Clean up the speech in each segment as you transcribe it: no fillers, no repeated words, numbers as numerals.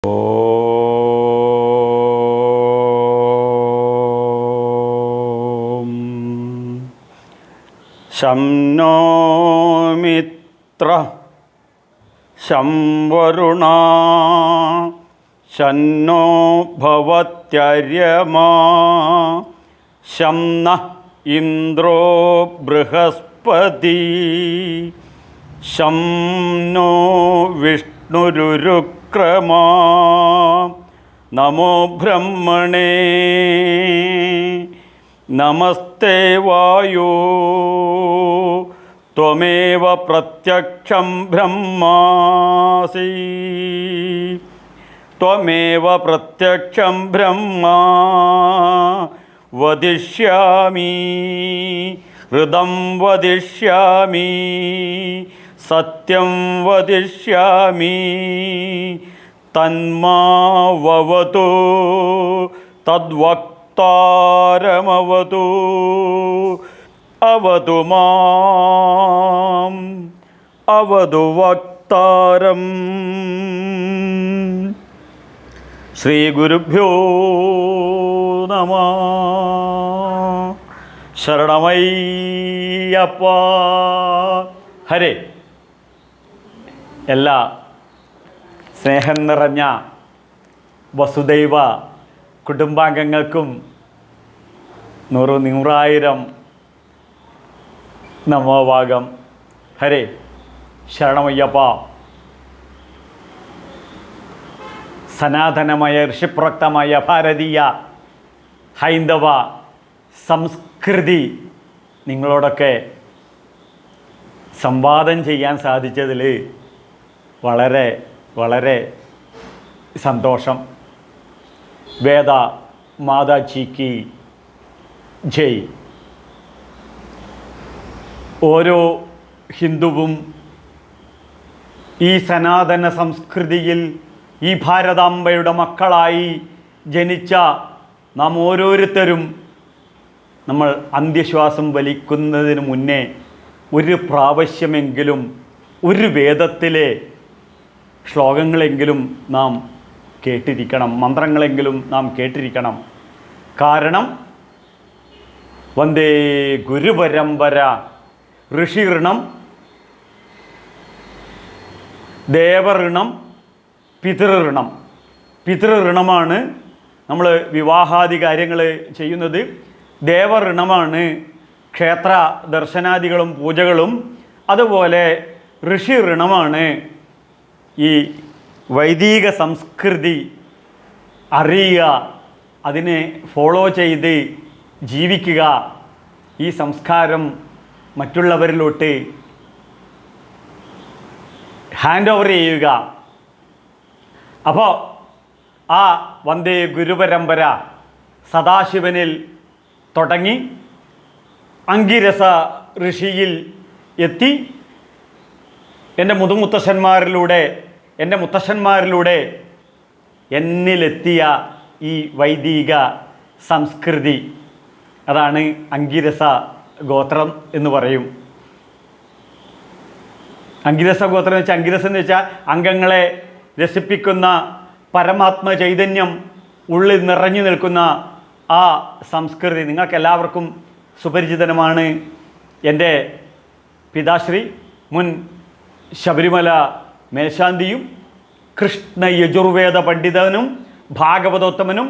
ശം no Mitra ശം Varuna ശന്നോ ഭവത്യര്യമ ശം നഃ ഇന്ദ്രോ Brihaspati ശം no വിഷ്ണുരുരുക്രമാ നമോ ബ്രഹ്മണേ നമസ്തേ വായോ ത്വമേവ പ്രത്യക്ഷം ബ്രഹ്മാസി ത്വമേവ പ്രത്യക്ഷം ബ്രഹ്മ വദിഷ്യാമി ഹൃദം വദിഷ്യാമി സത്യം വദിഷ്യാമി തന്മാവവതു തദ്വക്താരമവതു അവതു മാം അവതു വക്താരം. ശ്രീ ഗുരുഭ്യോ നമഃ. ശരണമയ്യപ്പ. ഹരേ. എല്ലാ സ്നേഹം നിറഞ്ഞ വസുദൈവ കുടുംബാംഗങ്ങൾക്കും നൂറായിരം നമോഭാഗം. ഹരേ. ശരണമയ്യപ്പ. സനാതനമായ ഋഷിപ്രോക്തമായ ഭാരതീയ ഹൈന്ദവ സംസ്കൃതി നിങ്ങളോടൊക്കെ സംവാദം ചെയ്യാൻ സാധിച്ചതിൽ വളരെ വളരെ സന്തോഷം. വേദ മാതാജിക്ക് ജയ്. ഓരോ ഹിന്ദുവും ഈ സനാതന സംസ്കൃതിയിൽ ഈ ഭാരതാംബയുടെ മക്കളായി ജനിച്ച നാം ഓരോരുത്തരും നമ്മൾ അന്ത്യശ്വാസം വലിക്കുന്നതിന് മുന്നേ ഒരു പ്രാവശ്യമെങ്കിലും ഒരു വേദത്തിലെ ശ്ലോകങ്ങളെങ്കിലും നാം കേട്ടിരിക്കണം, മന്ത്രങ്ങളെങ്കിലും നാം കേട്ടിരിക്കണം. കാരണം വന്ദേ ഗുരുപരമ്പര ഋഷിഋണം ദേവഋണം പിതൃഋണം. പിതൃഋണമാണ് നമ്മൾ വിവാഹാദി കാര്യങ്ങൾ ചെയ്യുന്നത്. ദേവഋണമാണ് ക്ഷേത്ര ദർശനാദികളും പൂജകളും. അതുപോലെ ഋഷിഋണമാണ് ഈ വൈദിക സംസ്കൃതി അറിയുക, അതിനെ ഫോളോ ചെയ്ത് ജീവിക്കുക, ഈ സംസ്കാരം മറ്റുള്ളവരിലോട്ട് ഹാൻഡ് ഓവർ ചെയ്യുക. അപ്പോൾ ആ വന്ദേ ഗുരുപരമ്പര സദാശിവനിൽ തുടങ്ങി അങ്കിരസ ഋഷിയിൽ എത്തി എൻ്റെ മുത്തശ്ശന്മാരിലൂടെ എന്നിലെത്തിയ ഈ വൈദിക സംസ്കൃതി, അതാണ് അങ്കിരസ ഗോത്രം എന്ന് പറയും. അങ്കിരസ ഗോത്രം എന്ന് വെച്ചാൽ, അങ്കിരസം എന്ന് വെച്ചാൽ അംഗങ്ങളെ രസിപ്പിക്കുന്ന പരമാത്മ ചൈതന്യം ഉള്ളിൽ നിറഞ്ഞു നിൽക്കുന്ന ആ സംസ്കൃതി നിങ്ങൾക്ക് എല്ലാവർക്കും സുപരിചിതമാണ്. എൻ്റെ പിതാശ്രീ മുൻ ശബരിമല മേൽശാന്തിയും കൃഷ്ണ യജുർവേദ പണ്ഡിതനും ഭാഗവതോത്തമനും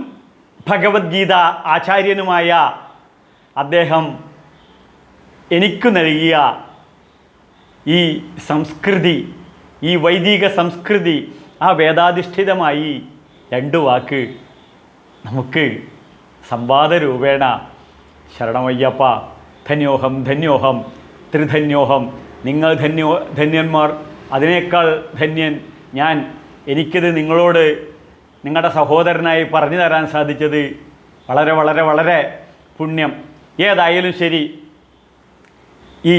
ഭഗവത്ഗീത ആചാര്യനുമായ അദ്ദേഹം എനിക്ക് നൽകിയ ഈ സംസ്കൃതി, ഈ വൈദിക സംസ്കൃതി, ആ വേദാധിഷ്ഠിതമായി 2 വാക്ക് നമുക്ക് സംവാദ രൂപേണ. ശരണമയ്യപ്പ. ധന്യോഹം ധന്യോഹം ത്രിധന്യോഹം. നിങ്ങൾ ധന്യന്മാർ, അതിനേക്കാൾ ധന്യൻ ഞാൻ. എനിക്കിത് നിങ്ങളോട് നിങ്ങളുടെ സഹോദരനായി പറഞ്ഞു തരാൻ സാധിച്ചത് വളരെ വളരെ വളരെ പുണ്യം. ഏതായാലും ശരി, ഈ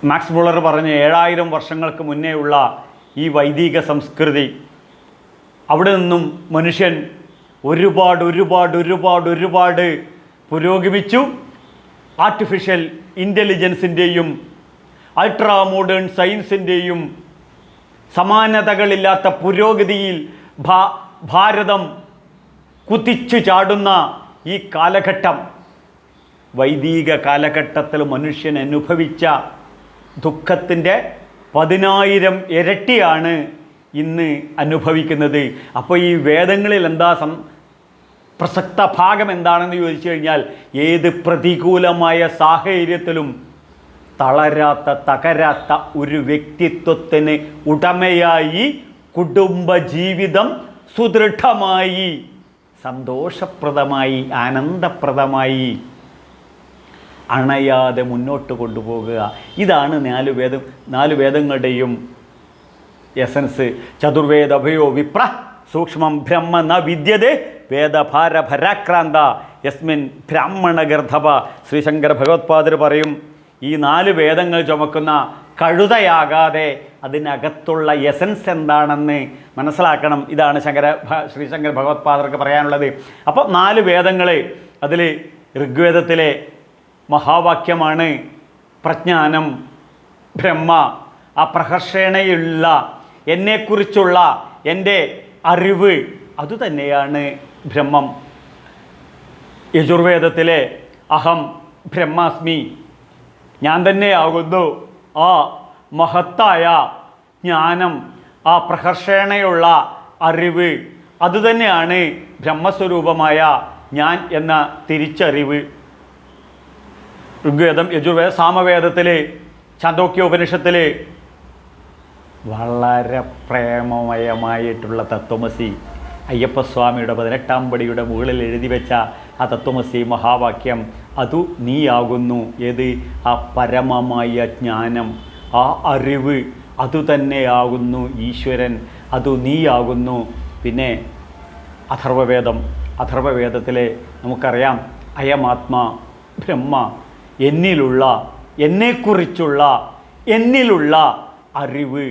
മാക്സ് മുള്ളർ പറഞ്ഞ 7000 വർഷങ്ങൾക്ക് മുന്നേ ഉള്ള ഈ വൈദിക സംസ്കൃതി, അവിടെ നിന്നും മനുഷ്യൻ ഒരുപാട് പുരോഗമിച്ചു. ആർട്ടിഫിഷ്യൽ ഇൻ്റലിജൻസിൻ്റെയും അൾട്രാ മോഡേൺ സയൻസിൻ്റെയും സമാനതകളില്ലാത്ത പുരോഗതിയിൽ ഭാരതം കുതിച്ചു ചാടുന്ന ഈ കാലഘട്ടം, വൈദിക കാലഘട്ടത്തിൽ മനുഷ്യൻ അനുഭവിച്ച ദുഃഖത്തിൻ്റെ 10,000 ഇരട്ടിയാണ് ഇന്ന് അനുഭവിക്കുന്നത്. അപ്പോൾ ഈ വേദങ്ങളിൽ എന്താ പ്രസക്ത ഭാഗം എന്താണെന്ന് ചോദിച്ചു കഴിഞ്ഞാൽ, ഏത് പ്രതികൂലമായ സാഹചര്യത്തിലും തകരാത്ത ഒരു വ്യക്തിത്വത്തിന് ഉടമയായി കുടുംബജീവിതം സുദൃഢമായി, സന്തോഷപ്രദമായി, ആനന്ദപ്രദമായി അണയാതെ മുന്നോട്ട് കൊണ്ടുപോകുക. ഇതാണ് 4 വേദങ്ങളുടെയും എസൻസ്. ചതുർവേദഭയോ വിപ്ര സൂക്ഷ്മം ബ്രഹ്മ ന വിദ്യതേ വേദഭാരഭരാക്രാന്ത യസ്മിൻ ബ്രാഹ്മണഗർദ്ധവ. ശ്രീശങ്കര ഭഗവത്പാദർ പറയും, ഈ 4 വേദങ്ങൾ ചുമക്കുന്ന കഴുതയാകാതെ അതിനകത്തുള്ള എസൻസ് എന്താണെന്ന് മനസ്സിലാക്കണം. ഇതാണ് ശ്രീശങ്കര ഭഗവത്പാദർക്ക് പറയാനുള്ളത്. അപ്പോൾ 4 വേദങ്ങൾ, അതിൽ ഋഗ്വേദത്തിലെ മഹാവാക്യമാണ് പ്രജ്ഞാനം, ബ്രഹ്മ. ആ പ്രഹർഷണയുള്ള എന്നെക്കുറിച്ചുള്ള എൻ്റെ അറിവ് അതുതന്നെയാണ് ബ്രഹ്മം. യജുർവേദത്തിലെ അഹം ബ്രഹ്മാസ്മി, ഞാൻ തന്നെയാകുന്നു ആ മഹത്തായ ജ്ഞാനം, ആ പ്രഹർഷണയുള്ള അറിവ് അതുതന്നെയാണ് ബ്രഹ്മസ്വരൂപമായ ഞാൻ എന്ന തിരിച്ചറിവ്. ഋഗ്വേദം, യജുർവേദ, സാമവേദത്തിൽ, ഛാന്തോക്യോപനിഷത്തിൽ വളരെ പ്രേമമയമായിട്ടുള്ള തത്വമസി, അയ്യപ്പസ്വാമിയുടെ 18-ാം പടിയുടെ മുകളിൽ എഴുതി വെച്ച ആ തത്വമസി മഹാവാക്യം, അതു നീയാകുന്നു. ഏത്? ആ പരമമായ ജ്ഞാനം, ആ അറിവ് അതുതന്നെയാകുന്നു ഈശ്വരൻ, അതു നീയാകുന്നു. പിന്നെ അഥർവവേദത്തിലെ നമുക്കറിയാം, അയമാത്മാ ബ്രഹ്മ, എന്നിലുള്ള അറിവ്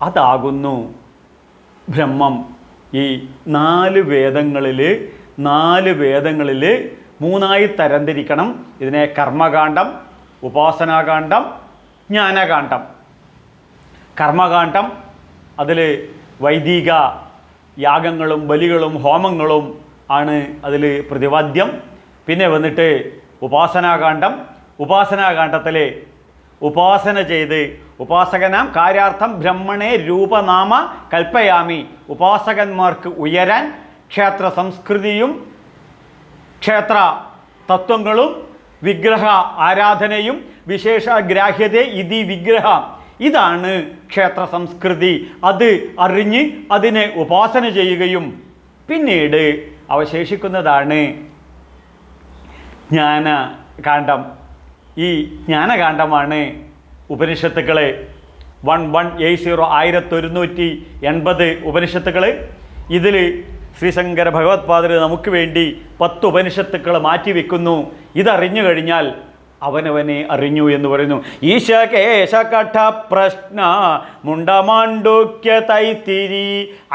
അതാകുന്നു ബ്രഹ്മം. ഈ 4 വേദങ്ങളിൽ 3ആയി തരംതിരിക്കണം ഇതിനെ: കർമ്മകാന്ഡം, ഉപാസനാകാന്ഡം, ജ്ഞാനകാന്ഡം. കർമ്മകാന്ഡം, അതിൽ വൈദിക യാഗങ്ങളും ബലികളും ഹോമങ്ങളും ആണ് അതിൽ പ്രതിപാദ്യം. പിന്നെ വന്നിട്ട് ഉപാസനാകാന്ഡത്തിൽ ഉപാസന ചെയ്ത് ഉപാസകനാം കാര്യാർത്ഥം ബ്രഹ്മണേ രൂപനാമ കൽപ്പയാമി. ഉപാസകന്മാർക്ക് ഉയരാൻ ക്ഷേത്ര സംസ്കൃതിയും ക്ഷേത്ര തത്വങ്ങളും വിഗ്രഹ ആരാധനയും വിശേഷഗ്രാഹ്യത ഇതി വിഗ്രഹ, ഇതാണ് ക്ഷേത്ര സംസ്കൃതി. അത് അറിഞ്ഞ് അതിനെ ഉപാസന ചെയ്യുകയും പിന്നീട് അവശേഷിക്കുന്നതാണ് ജ്ഞാനകാന്ഡം. ഈ ജ്ഞാനകാന്ഡമാണ് ഉപനിഷത്തുക്കളെ 1180 ഉപനിഷത്തുക്കൾ. ഇതിൽ ശ്രീശങ്കര ഭഗവത്പാദർ നമുക്ക് വേണ്ടി 10 ഉപനിഷത്തുക്കൾ മാറ്റിവെക്കുന്നു. ഇതറിഞ്ഞു കഴിഞ്ഞാൽ അവനവനെ അറിഞ്ഞു എന്ന് പറയുന്നു. ഈശകേശകഠ പ്രശ്ന മുണ്ടമാണ്ഡൂക്യ തൈത്തിരി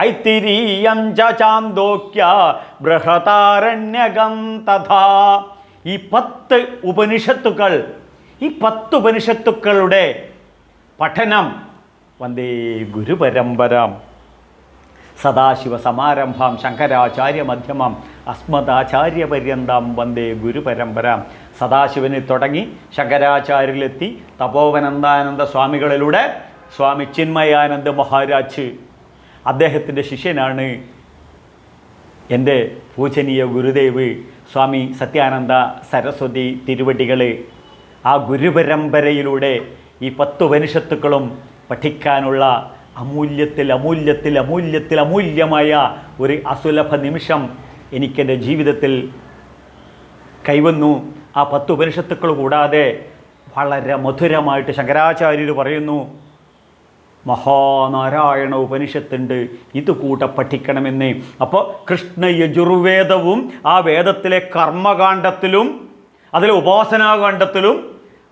ഐത്തിരീയം ചാന്തോക്യ ബൃഹതാരണ്യകം തഥാ. ഈ 10 ഉപനിഷത്തുക്കളുടെ പഠനം വന്ദേ ഗുരുപരമ്പരാം സദാശിവസമാരംഭാം ശങ്കരാചാര്യ മധ്യമം അസ്മദാചാര്യപര്യന്താം വന്ദേ ഗുരുപരമ്പരാം. സദാശിവനിൽ തുടങ്ങി ശങ്കരാചാര്യരിലെത്തി തപോവനന്ദാനന്ദ സ്വാമികളിലൂടെ സ്വാമി ചിന്മയാനന്ദ മഹാരാജ്, അദ്ദേഹത്തിൻ്റെ ശിഷ്യനാണ് എൻ്റെ പൂജനീയ ഗുരുദേവ് സ്വാമി സത്യാനന്ദ സരസ്വതി തിരുവടികൾ. ആ ഗുരുപരമ്പരയിലൂടെ ഈ 10 ഉപനിഷത്തുക്കളും പഠിക്കാനുള്ള അമൂല്യമായ ഒരു അസുലഭ നിമിഷം എനിക്കെൻ്റെ ജീവിതത്തിൽ കൈവന്നു. ആ 10 ഉപനിഷത്തുക്കൾ കൂടാതെ വളരെ മധുരമായിട്ട് ശങ്കരാചാര്യർ പറയുന്നു, മഹാനാരായണ ഉപനിഷത്തുണ്ട്, ഇത് കൂടെ പഠിക്കണമെന്ന്. അപ്പോൾ കൃഷ്ണയജുർവേദവും ആ വേദത്തിലെ കർമ്മകാന്ഡത്തിലും അതിലെ ഉപാസനാകാന്ഡത്തിലും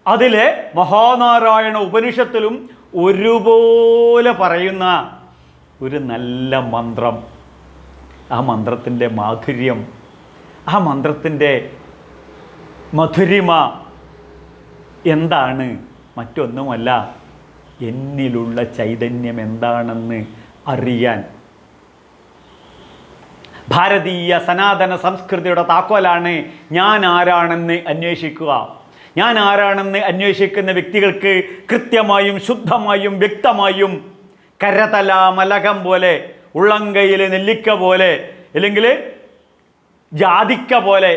അതിലെ മഹാനാരായണ ഉപനിഷത്തിലും ഒരുപോലെ പറയുന്ന ഒരു നല്ല മന്ത്രം, ആ മന്ത്രത്തിൻ്റെ മാധുര്യം, ആ മന്ത്രത്തിൻ്റെ മധുരിമ എന്താണ്? മറ്റൊന്നുമല്ല, എന്നിലുള്ള ചൈതന്യം എന്താണെന്ന് അറിയാൻ. ഭാരതീയ സനാതന സംസ്കൃതിയുടെ താക്കോലാണ് ഞാൻ ആരാണെന്ന് അന്വേഷിക്കുക. ഞാൻ ആരാണെന്ന് അന്വേഷിക്കുന്ന വ്യക്തികൾക്ക് കൃത്യമായും ശുദ്ധമായും വ്യക്തമായും കരതല മലകം പോലെ, ഉള്ളംകൈയിൽ നെല്ലിക്ക പോലെ, അല്ലെങ്കിൽ ജാതിക്ക പോലെ,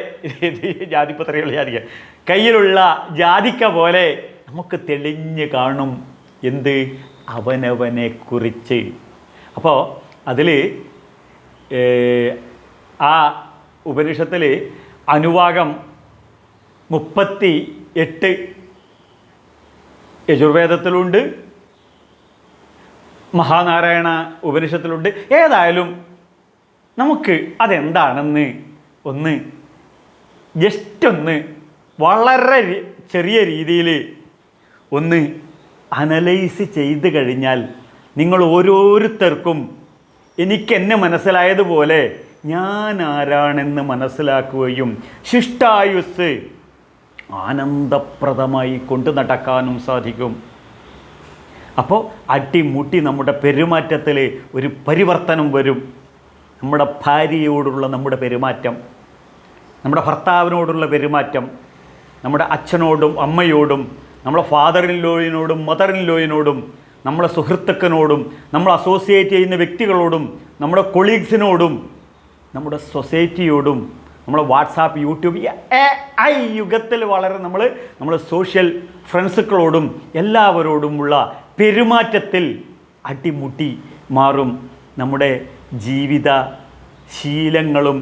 ജാതിപത്രികൾ വിചാരിക്കുക, കയ്യിലുള്ള ജാതിക്ക പോലെ നമുക്ക് തെളിഞ്ഞ് കാണും എന്ത് അവനവനെ കുറിച്ച്. അപ്പോൾ അതിൽ ആ ഉപനിഷത്തിൽ അനുവാകം 38 യജുർവേദത്തിലുണ്ട്, മഹാനാരായണ ഉപനിഷത്തിലുണ്ട്. ഏതായാലും നമുക്ക് അതെന്താണെന്ന് ഒന്ന് ജസ്റ്റ് ഒന്ന് വളരെ ചെറിയ രീതിയിൽ ഒന്ന് അനലൈസ് ചെയ്ത് കഴിഞ്ഞാൽ നിങ്ങൾ ഓരോരുത്തർക്കും എനിക്കെന്നെ മനസ്സിലായതുപോലെ ഞാൻ ആരാണെന്ന് മനസ്സിലാക്കുകയും ശിഷ്ടായുസ് ആനന്ദപ്രദമായി കൊണ്ടു നടക്കാനും സാധിക്കും. അപ്പോൾ അട്ടിമുട്ടി നമ്മുടെ പെരുമാറ്റത്തിൽ ഒരു പരിവർത്തനം വരും. നമ്മുടെ ഭാര്യയോടുള്ള നമ്മുടെ പെരുമാറ്റം, നമ്മുടെ ഭർത്താവിനോടുള്ള പെരുമാറ്റം, നമ്മുടെ അച്ഛനോടും അമ്മയോടും, നമ്മുടെ ഫാദർ ഇൻ ലോയിനോടും മദർ ഇൻ ലോയിനോടും, നമ്മുടെ സുഹൃത്തുക്കളോടും, നമ്മൾ അസോസിയേറ്റ് ചെയ്യുന്ന വ്യക്തികളോടും, നമ്മുടെ കൊളീഗ്സിനോടും, നമ്മുടെ സൊസൈറ്റിയോടും, നമ്മുടെ വാട്സാപ്പ്, യൂട്യൂബ്, ഈ യുഗത്തിൽ വളരെ നമ്മൾ സോഷ്യൽ ഫ്രണ്ട്സുകളോടും എല്ലാവരോടുമുള്ള പെരുമാറ്റത്തിൽ അടിമുട്ടി മാറും. നമ്മുടെ ജീവിത ശീലങ്ങളും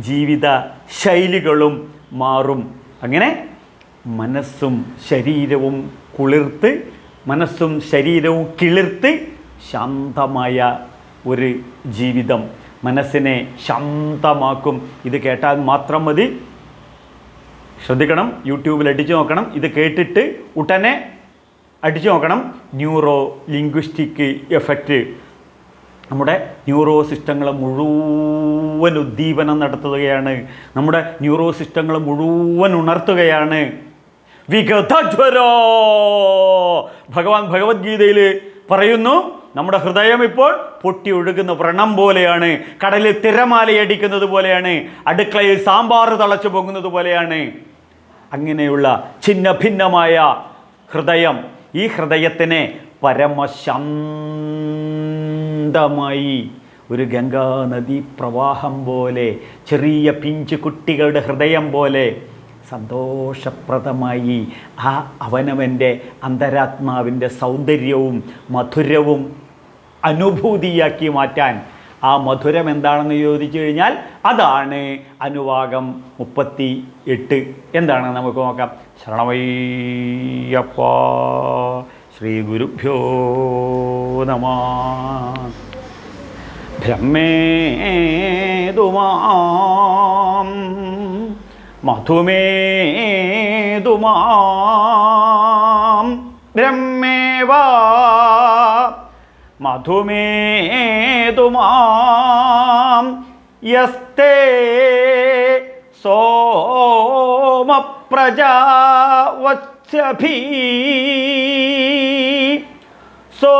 ജീവിത ശൈലികളും മാറും. അങ്ങനെ മനസ്സും ശരീരവും കുളിർത്ത്, മനസ്സും ശരീരവും കിളിർത്ത് ശാന്തമായ ഒരു ജീവിതം മനസ്സിനെ ശാന്തമാക്കും. ഇത് കേട്ടാൽ മാത്രം മതി. ശ്രദ്ധിക്കണം, യൂട്യൂബിൽ അടിച്ചു നോക്കണം. ഇത് കേട്ടിട്ട് ഉടനെ അടിച്ചു നോക്കണം. ന്യൂറോ ലിംഗ്വിസ്റ്റിക് എഫക്റ്റ് നമ്മുടെ ന്യൂറോ സിസ്റ്റങ്ങളെ മുഴുവൻ ഉദ്ദീപനം നടത്തുകയാണ്. നമ്മുടെ ന്യൂറോ സിസ്റ്റങ്ങളെ മുഴുവൻ ഉണർത്തുകയാണ്. വിഗതജ്വരോ ഭഗവാൻ ഭഗവത്ഗീതയിൽ പറയുന്നു, നമ്മുടെ ഹൃദയം ഇപ്പോൾ പൊട്ടി ഒഴുകുന്ന വ്രണം പോലെയാണ്, കടലിൽ തിരമാലയടിക്കുന്നത് പോലെയാണ്, അടുക്കളയിൽ സാമ്പാർ തിളച്ചു പോകുന്നത് പോലെയാണ്. അങ്ങനെയുള്ള ഛിന്ന ഭിന്നമായ ഹൃദയം, ഈ ഹൃദയത്തിനെ പരമശാന്തമായി ഒരു ഗംഗാനദി പ്രവാഹം പോലെ, ചെറിയ പിഞ്ചു കുട്ടികളുടെ ഹൃദയം പോലെ സന്തോഷപ്രദമായി ആ അവനവൻ്റെ അന്തരാത്മാവിൻ്റെ സൗന്ദര്യവും മധുരവും അനുഭൂതിയാക്കി മാറ്റാൻ. ആ മധുരം എന്താണെന്ന് ചോദിച്ചു കഴിഞ്ഞാൽ അതാണ് അനുവാകം 38. എന്താണ് നമുക്ക് നോക്കാം. ശരണമയ്യപ്പ. ശ്രീ ഗുരുഭ്യോ നമഃ. ബ്രഹ്മേതുമാം മധുമേതുമാം ബ്രഹ്മേവ മധുമേതുമാം യസ്തേ സോമപ്രജാവത്സ്യഭി സോ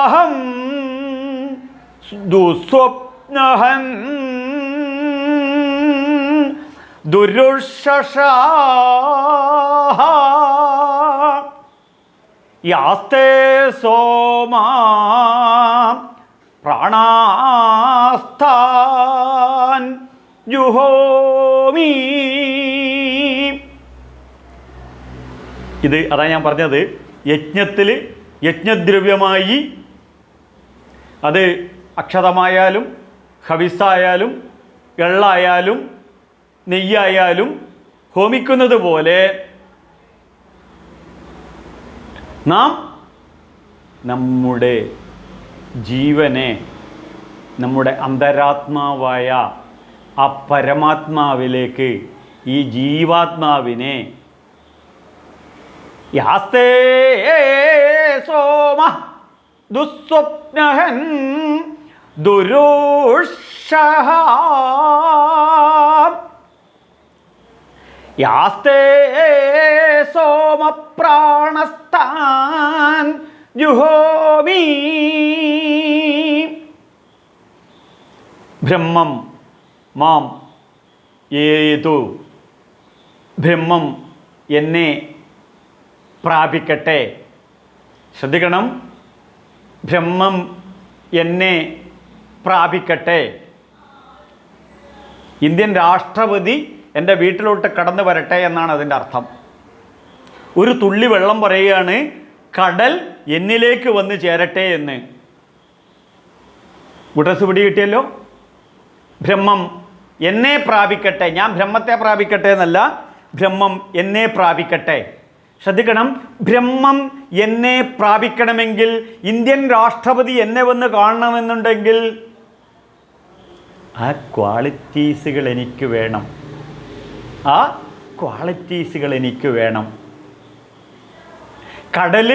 അഹം ദുസ്വപ്നഹൻ ദുരുഷഷാഃ യാസ്തേ സോമാ പ്രാണാസ്ഥാൻ ജുഹോമി. ഇത് അതാണ് ഞാൻ പറഞ്ഞത്. യജ്ഞത്തിൽ യജ്ഞദ്രവ്യമായി, അത് അക്ഷതമായാലും ഹവിസായാലും എള്ളായാലും നെയ്യായാലും ഹോമിക്കുന്നത് പോലെ നാം നമ്മുടെ ജീവനെ, നമ്മുടെ അന്തരാത്മാവായ ആ പരമാത്മാവിലേക്ക്, ഈ ജീവാത്മാവിനെ യാസ്തേ സോമ ദുസ്വപ്നഹൻ ദുരുഷഃ യാസ്തേ സോമപ്രാണസ്താൻ ജുഹോമി. ബ്രഹ്മം മാം ഏതു, ബ്രഹ്മം എന്നെ പ്രാപിക്കട്ടെ. ശ്രദ്ധിക്കണം, ബ്രഹ്മം എന്നെ പ്രാപിക്കട്ടെ. ഇന്ത്യൻ രാഷ്ട്രപതി എൻ്റെ വീട്ടിലോട്ട് കടന്നു വരട്ടെ എന്നാണ് അതിൻ്റെ അർത്ഥം. ഒരു തുള്ളി വെള്ളം പറയുകയാണ്, കടൽ എന്നിലേക്ക് വന്ന് ചേരട്ടെ എന്ന്. ഗുഡ്രസ് പിടി കിട്ടിയല്ലോ. ബ്രഹ്മം എന്നെ പ്രാപിക്കട്ടെ, ഞാൻ ബ്രഹ്മത്തെ പ്രാപിക്കട്ടെ എന്നല്ല, ബ്രഹ്മം എന്നെ പ്രാപിക്കട്ടെ. ശ്രദ്ധിക്കണം, ബ്രഹ്മം എന്നെ പ്രാപിക്കണമെങ്കിൽ, ഇന്ത്യൻ രാഷ്ട്രപതി എന്നെ വന്ന് കാണണമെന്നുണ്ടെങ്കിൽ ആ ക്വാളിറ്റീസുകൾ എനിക്ക് വേണം. ആ ക്വാളിറ്റീസുകൾ എനിക്ക് വേണം. കടൽ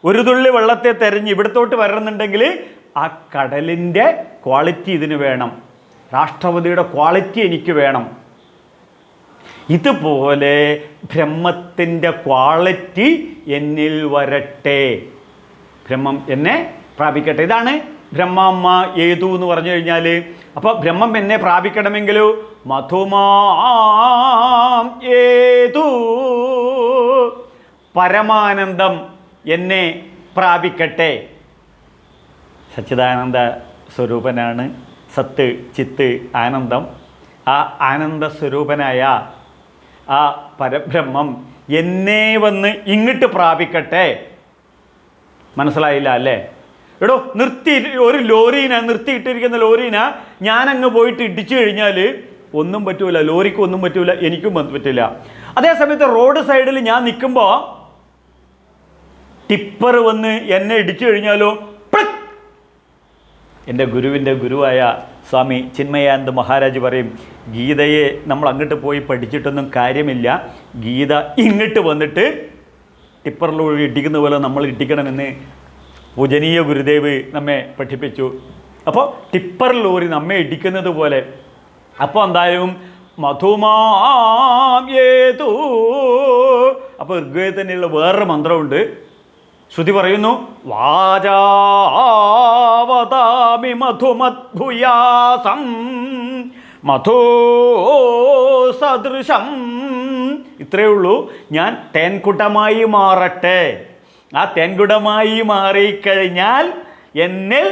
ഒരു തുള്ളി വെള്ളത്തെ തെരഞ്ഞ് ഇവിടത്തോട്ട് വരണമെന്നുണ്ടെങ്കിൽ ആ കടലിൻ്റെ ക്വാളിറ്റി ഇതിന് വേണം. രാഷ്ട്രപതിയുടെ ക്വാളിറ്റി എനിക്ക് വേണം. ഇതുപോലെ ബ്രഹ്മത്തിൻ്റെ ക്വാളിറ്റി എന്നിൽ വരട്ടെ, ബ്രഹ്മം എന്നെ പ്രാപിക്കട്ടെ. ഇതാണ് ബ്രഹ്മമ്മ ഏതു എന്ന് പറഞ്ഞു കഴിഞ്ഞാൽ. അപ്പോൾ ബ്രഹ്മം എന്നെ പ്രാപിക്കണമെങ്കിലോ മധുമാം ഏതു, പരമാനന്ദം എന്നെ പ്രാപിക്കട്ടെ. സച്ചിദാനന്ദ സ്വരൂപനാണ് സത്ത്, ചിത്ത്, ആനന്ദം. ആ ആനന്ദ സ്വരൂപനായ ആ പരബ്രഹ്മം എന്നെ വന്ന് ഇങ്ങോട്ട് പ്രാപിക്കട്ടെ. മനസ്സിലായില്ല അല്ലേ? എടോ, ഒരു ലോറീനെ നിർത്തിയിട്ടിരിക്കുന്ന ലോറീനെ ഞാനങ്ങ് പോയിട്ട് ഇടിച്ചു കഴിഞ്ഞാൽ ഒന്നും പറ്റൂല, ലോറിക്ക് ഒന്നും പറ്റൂല, എനിക്കും പറ്റില്ല. അതേസമയത്ത് റോഡ് സൈഡിൽ ഞാൻ നിൽക്കുമ്പോൾ ടിപ്പർ വന്ന് എന്നെ ഇടിച്ചു കഴിഞ്ഞാലോ, എൻ്റെ ഗുരുവിൻ്റെ ഗുരുവായ സ്വാമി ചിന്മയാനന്ദ മഹാരാജ് പറയും, ഗീതയെ നമ്മൾ അങ്ങോട്ട് പോയി പഠിച്ചിട്ടൊന്നും കാര്യമില്ല, ഗീത ഇങ്ങോട്ട് വന്നിട്ട് ടിപ്പറിലൂടെ ഇടിക്കുന്ന പോലെ നമ്മൾ ഇടിക്കണമെന്ന് പൂജനീയ ഗുരുദേവ് നമ്മെ പഠിപ്പിച്ചു. അപ്പോൾ ടിപ്പർ ലോറി നമ്മെ ഇടിക്കുന്നത് പോലെ. അപ്പോൾ എന്തായാലും മധുമാം ഏതു. അപ്പോൾ ഋഗ്വേദത്തിൽ തന്നെയുള്ള വേറൊരു മന്ത്രമുണ്ട്. ശ്രുതി പറയുന്നു, വാചാവതാമി മധുമദ്ഭുയാസം മധോ സദൃശം. ഇത്രയേ ഉള്ളൂ, ഞാൻ തേൻകുടമായി മാറട്ടെ. ആ തേൻകുടമായി മാറിക്കഴിഞ്ഞാൽ എന്നിൽ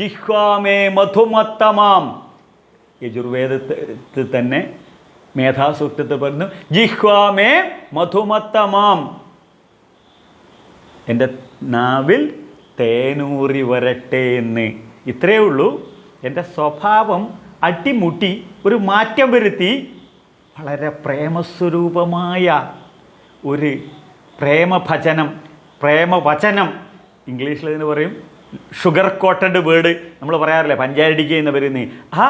ജിഹ്വാമേ മധുമത്തമാം. യജുർവേദത്തിൽ തന്നെ മേധാസൂക്തത്തിൽ പറഞ്ഞു, ജിഹ്വാമേ മധുമത്തമാം. എൻ്റെ നാവിൽ തേനൂറി വരട്ടെ എന്ന്. ഇത്രയേ ഉള്ളൂ. എൻ്റെ സ്വഭാവം അടിമുട്ടി ഒരു മാറ്റം വരുത്തി വളരെ പ്രേമസ്വരൂപമായ ഒരു പ്രേമഭജനം, പ്രേമവചനം, ഇംഗ്ലീഷിൽ ഇതിന് പറയും ഷുഗർ കോട്ടഡ് വേർഡ്. നമ്മൾ പറയാറില്ലേ പഞ്ചാരടിക്കുക എന്ന് പറയുന്നത്. ആ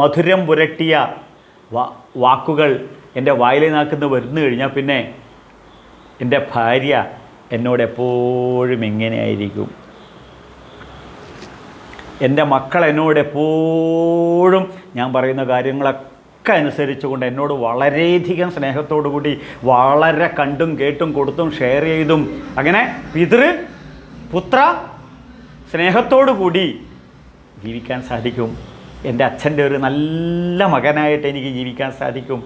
മധുരം പുരട്ടിയ വാക്കുകൾ എൻ്റെ വായിൽ നാക്കുന്ന വരുന്നു കഴിഞ്ഞാൽ പിന്നെ എൻ്റെ ഭാര്യ എന്നോട് എപ്പോഴും എങ്ങനെയായിരിക്കും, എൻ്റെ മക്കൾ എന്നോട് എപ്പോഴും ഞാൻ പറയുന്ന കാര്യങ്ങളൊക്കെ അനുസരിച്ചുകൊണ്ട് എന്നോട് വളരെയധികം സ്നേഹത്തോടു കൂടി വളരെ കണ്ടും കേട്ടും കൊടുത്തും ഷെയർ ചെയ്തും അങ്ങനെ പുത്ര സ്നേഹത്തോടു കൂടി ജീവിക്കാൻ സാധിക്കും. എൻ്റെ അച്ഛൻ്റെ ഒരു നല്ല മകനായിട്ട് എനിക്ക് ജീവിക്കാൻ സാധിക്കും.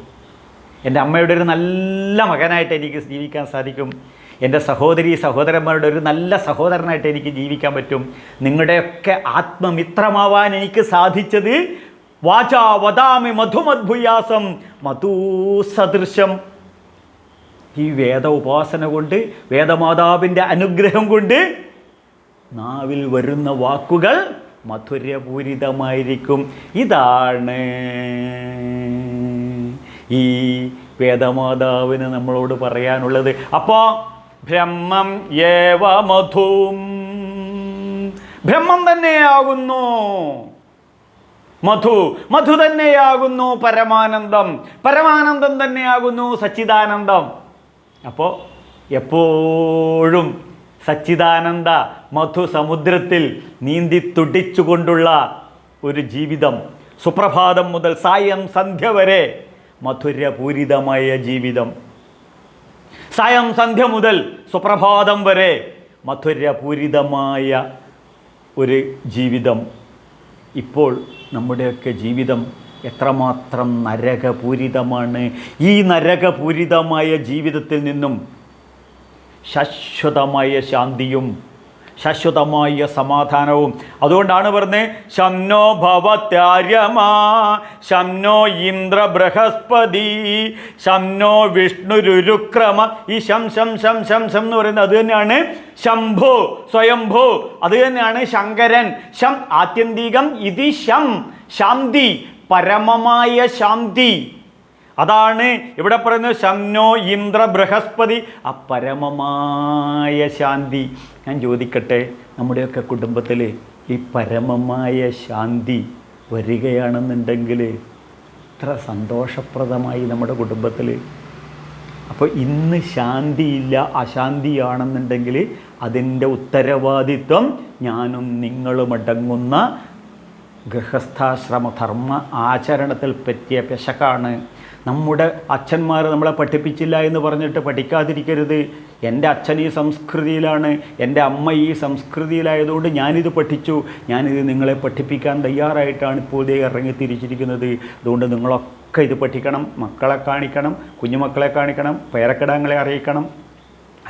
എൻ്റെ അമ്മയുടെ ഒരു നല്ല മകനായിട്ട് എനിക്ക് ജീവിക്കാൻ സാധിക്കും. എൻ്റെ സഹോദരന്മാരുടെ ഒരു നല്ല സഹോദരനായിട്ട് എനിക്ക് ജീവിക്കാൻ പറ്റും. നിങ്ങളുടെയൊക്കെ ആത്മമിത്രമാവാൻ എനിക്ക് സാധിച്ചത് വാചാ വദാമി മധുമദ്ഭുയാസം മധുസദൃശം. ഈ വേദ ഉപാസന കൊണ്ട്, വേദമാതാവിൻ്റെ അനുഗ്രഹം കൊണ്ട് നാവിൽ വരുന്ന വാക്കുകൾ മധുരപൂരിതമായിരിക്കും. ഇതാണ് ഈ വേദമാതാവിന് നമ്മളോട് പറയാനുള്ളത്. അപ്പോൾ ബ്രഹ്മം ഏവ മധും, ബ്രഹ്മം തന്നെയാകുന്നു മധു തന്നെയാകുന്നു പരമാനന്ദം, പരമാനന്ദം തന്നെയാകുന്നു സച്ചിദാനന്ദം. അപ്പോൾ എപ്പോഴും സച്ചിദാനന്ദ മധു സമുദ്രത്തിൽ നീന്തി തുടിച്ചുകൊണ്ടുള്ള ഒരു ജീവിതം, സുപ്രഭാതം മുതൽ സായം സന്ധ്യ വരെ മധുരപൂരിതമായ ജീവിതം. സായം സന്ധ്യ മുതൽ സുപ്രഭാതം വരെ മധുരപൂരിതമായ ഒരു ജീവിതം. ഇപ്പോൾ നമ്മുടെയൊക്കെ ജീവിതം എത്രമാത്രം നരകപൂരിതമാണ്. ഈ നരകപൂരിതമായ ജീവിതത്തിൽ നിന്നും ശാശ്വതമായ ശാന്തിയും ശാശ്വതമായ സമാധാനവും. അതുകൊണ്ടാണ് പറഞ്ഞത് ശംനോ ഭവത്യാര്യമാ ശംനോ ഇന്ദ്ര ബൃഹസ്പതി ശംനോ വിഷ്ണുരുക്രമ. ഈ ശം ശം ശം ശം ശം എന്ന് പറയുന്നത് അത് തന്നെയാണ് ശംഭു, സ്വയംഭു. അത് തന്നെയാണ് ശങ്കരൻ. ശം ആത്യന്തികം, ഇതി ശം ശാന്തി, പരമമായ ശാന്തി. അതാണ് ഇവിടെ പറയുന്നത് ശംനോ ഇന്ദ്ര ബൃഹസ്പതി, ആ പരമമായ ശാന്തി. ഞാൻ ചോദിക്കട്ടെ, നമ്മുടെയൊക്കെ കുടുംബത്തിൽ ഈ പരമമായ ശാന്തി വരികയാണെന്നുണ്ടെങ്കിൽ എത്ര സന്തോഷപ്രദമായി നമ്മുടെ കുടുംബത്തിൽ. അപ്പോൾ ഇന്ന് ശാന്തിയില്ല, അശാന്തിയാണെന്നുണ്ടെങ്കിൽ അതിൻ്റെ ഉത്തരവാദിത്വം ഞാനും നിങ്ങളും അടങ്ങുന്ന ഗൃഹസ്ഥാശ്രമ ധർമ്മ ആചരണത്തിൽ പറ്റിയ പെശകാണ്. നമ്മുടെ അച്ഛന്മാർ നമ്മളെ പഠിപ്പിച്ചില്ല എന്ന് പറഞ്ഞിട്ട് പഠിക്കാതിരിക്കരുത്. എൻ്റെ അച്ഛൻ ഈ സംസ്കൃതിയിലാണ്, എൻ്റെ അമ്മ ഈ സംസ്കൃതിയിലായതുകൊണ്ട് ഞാനിത് പഠിച്ചു, ഞാനിത് നിങ്ങളെ പഠിപ്പിക്കാൻ തയ്യാറായിട്ടാണ് ഇപ്പോൾ ഇതേ ഇറങ്ങി തിരിച്ചിരിക്കുന്നത്. അതുകൊണ്ട് നിങ്ങളൊക്കെ ഇത് പഠിക്കണം, മക്കളെ കാണിക്കണം, കുഞ്ഞുമക്കളെ കാണിക്കണം, പേരക്കിടാങ്ങളെ അറിയിക്കണം,